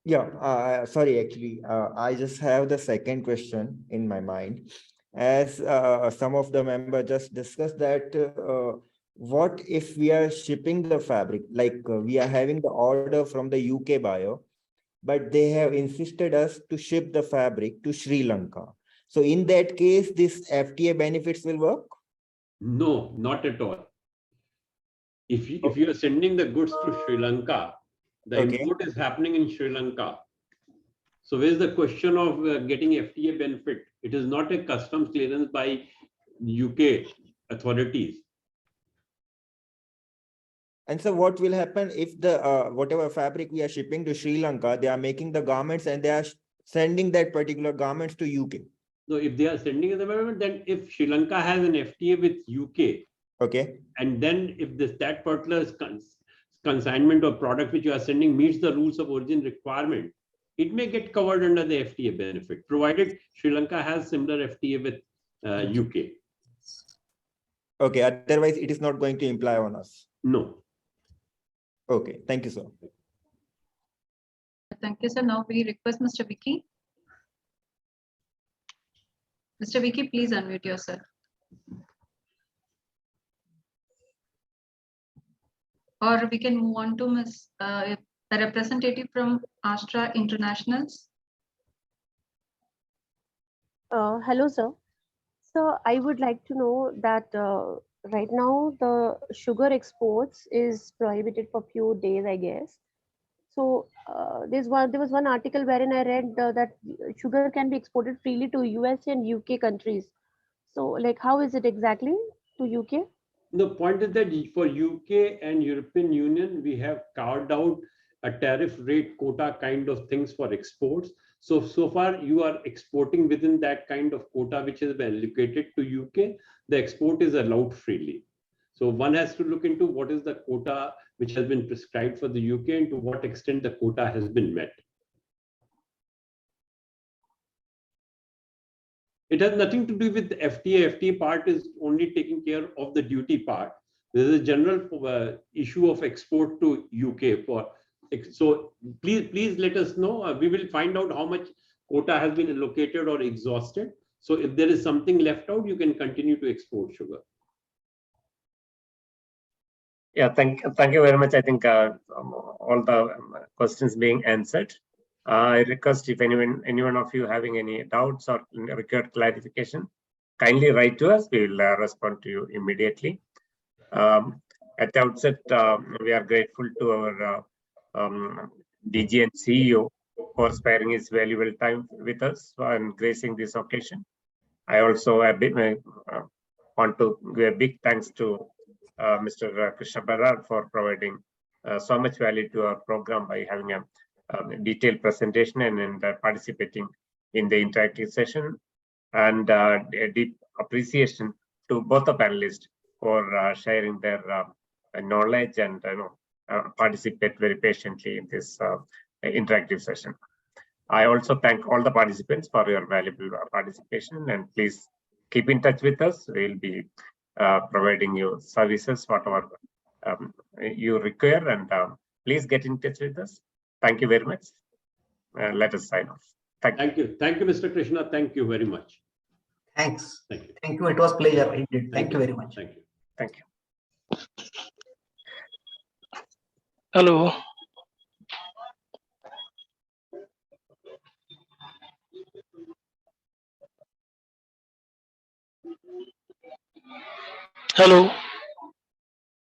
Yeah, sorry, actually, I just have the second question in my mind. As some of the members just discussed that what if we are shipping the fabric, like we are having the order from the UK buyer, but they have insisted us to ship the fabric to Sri Lanka. So in that case, this FTA benefits will work? No, not at all. If you are sending the goods to Sri Lanka, the import is happening in Sri Lanka. So where's the question of getting FTA benefit? It is not a customs clearance by UK authorities. And so what will happen if the whatever fabric we are shipping to Sri Lanka, they are making the garments and they are sending that particular garments to UK? So if they are sending the government, then if Sri Lanka has an FTA with UK, okay, and then if that particular consignment or product which you are sending meets the rules of origin requirement, it may get covered under the FTA benefit, provided Sri Lanka has similar FTA with UK. Okay, otherwise it is not going to imply on us. No. Okay, thank you, sir. Thank you, sir. Now we request Mr. Vicky. Mr. Vicky, please unmute yourself. Or we can move on to a representative from Astra Internationals. Hello, sir. So I would like to know that right now the sugar exports is prohibited for few days, I guess. So there was one article wherein I read that sugar can be exported freely to US and UK countries. So like, how is it exactly to UK? The point is that for UK and European Union, we have carved out a tariff rate quota kind of things for exports. So far you are exporting within that kind of quota which has been allocated to UK, the export is allowed freely. So one has to look into what is the quota which has been prescribed for the UK and to what extent the quota has been met. It has nothing to do with the FTA. FTA part is only taking care of the duty part. There is a general issue of export to UK. So please let us know. We will find out how much quota has been allocated or exhausted. So if there is something left out, you can continue to export sugar. Yeah, thank you very much. I think all the questions being answered. I request if anyone of you having any doubts or required clarification, kindly write to us. We will respond to you immediately. At the outset, we are grateful to our DG and CEO for sparing his valuable time with us and gracing this occasion. I also want to give a big thanks to Mr. Krishna Barar for providing so much value to our program by having a detailed presentation and participating in the interactive session, and a deep appreciation to both the panelists for sharing their knowledge and participate very patiently in this interactive session. I also thank all the participants for your valuable participation, and please keep in touch with us. We'll be providing you services, whatever you require, and please get in touch with us. Thank you very much. Let us sign off. Thank you. Thank you, Mr. Krishna. Thank you very much. Thanks. Thank you. Thank you. It was pleasure. Indeed. Thank you very much. Thank you. Thank you. Hello. Hello.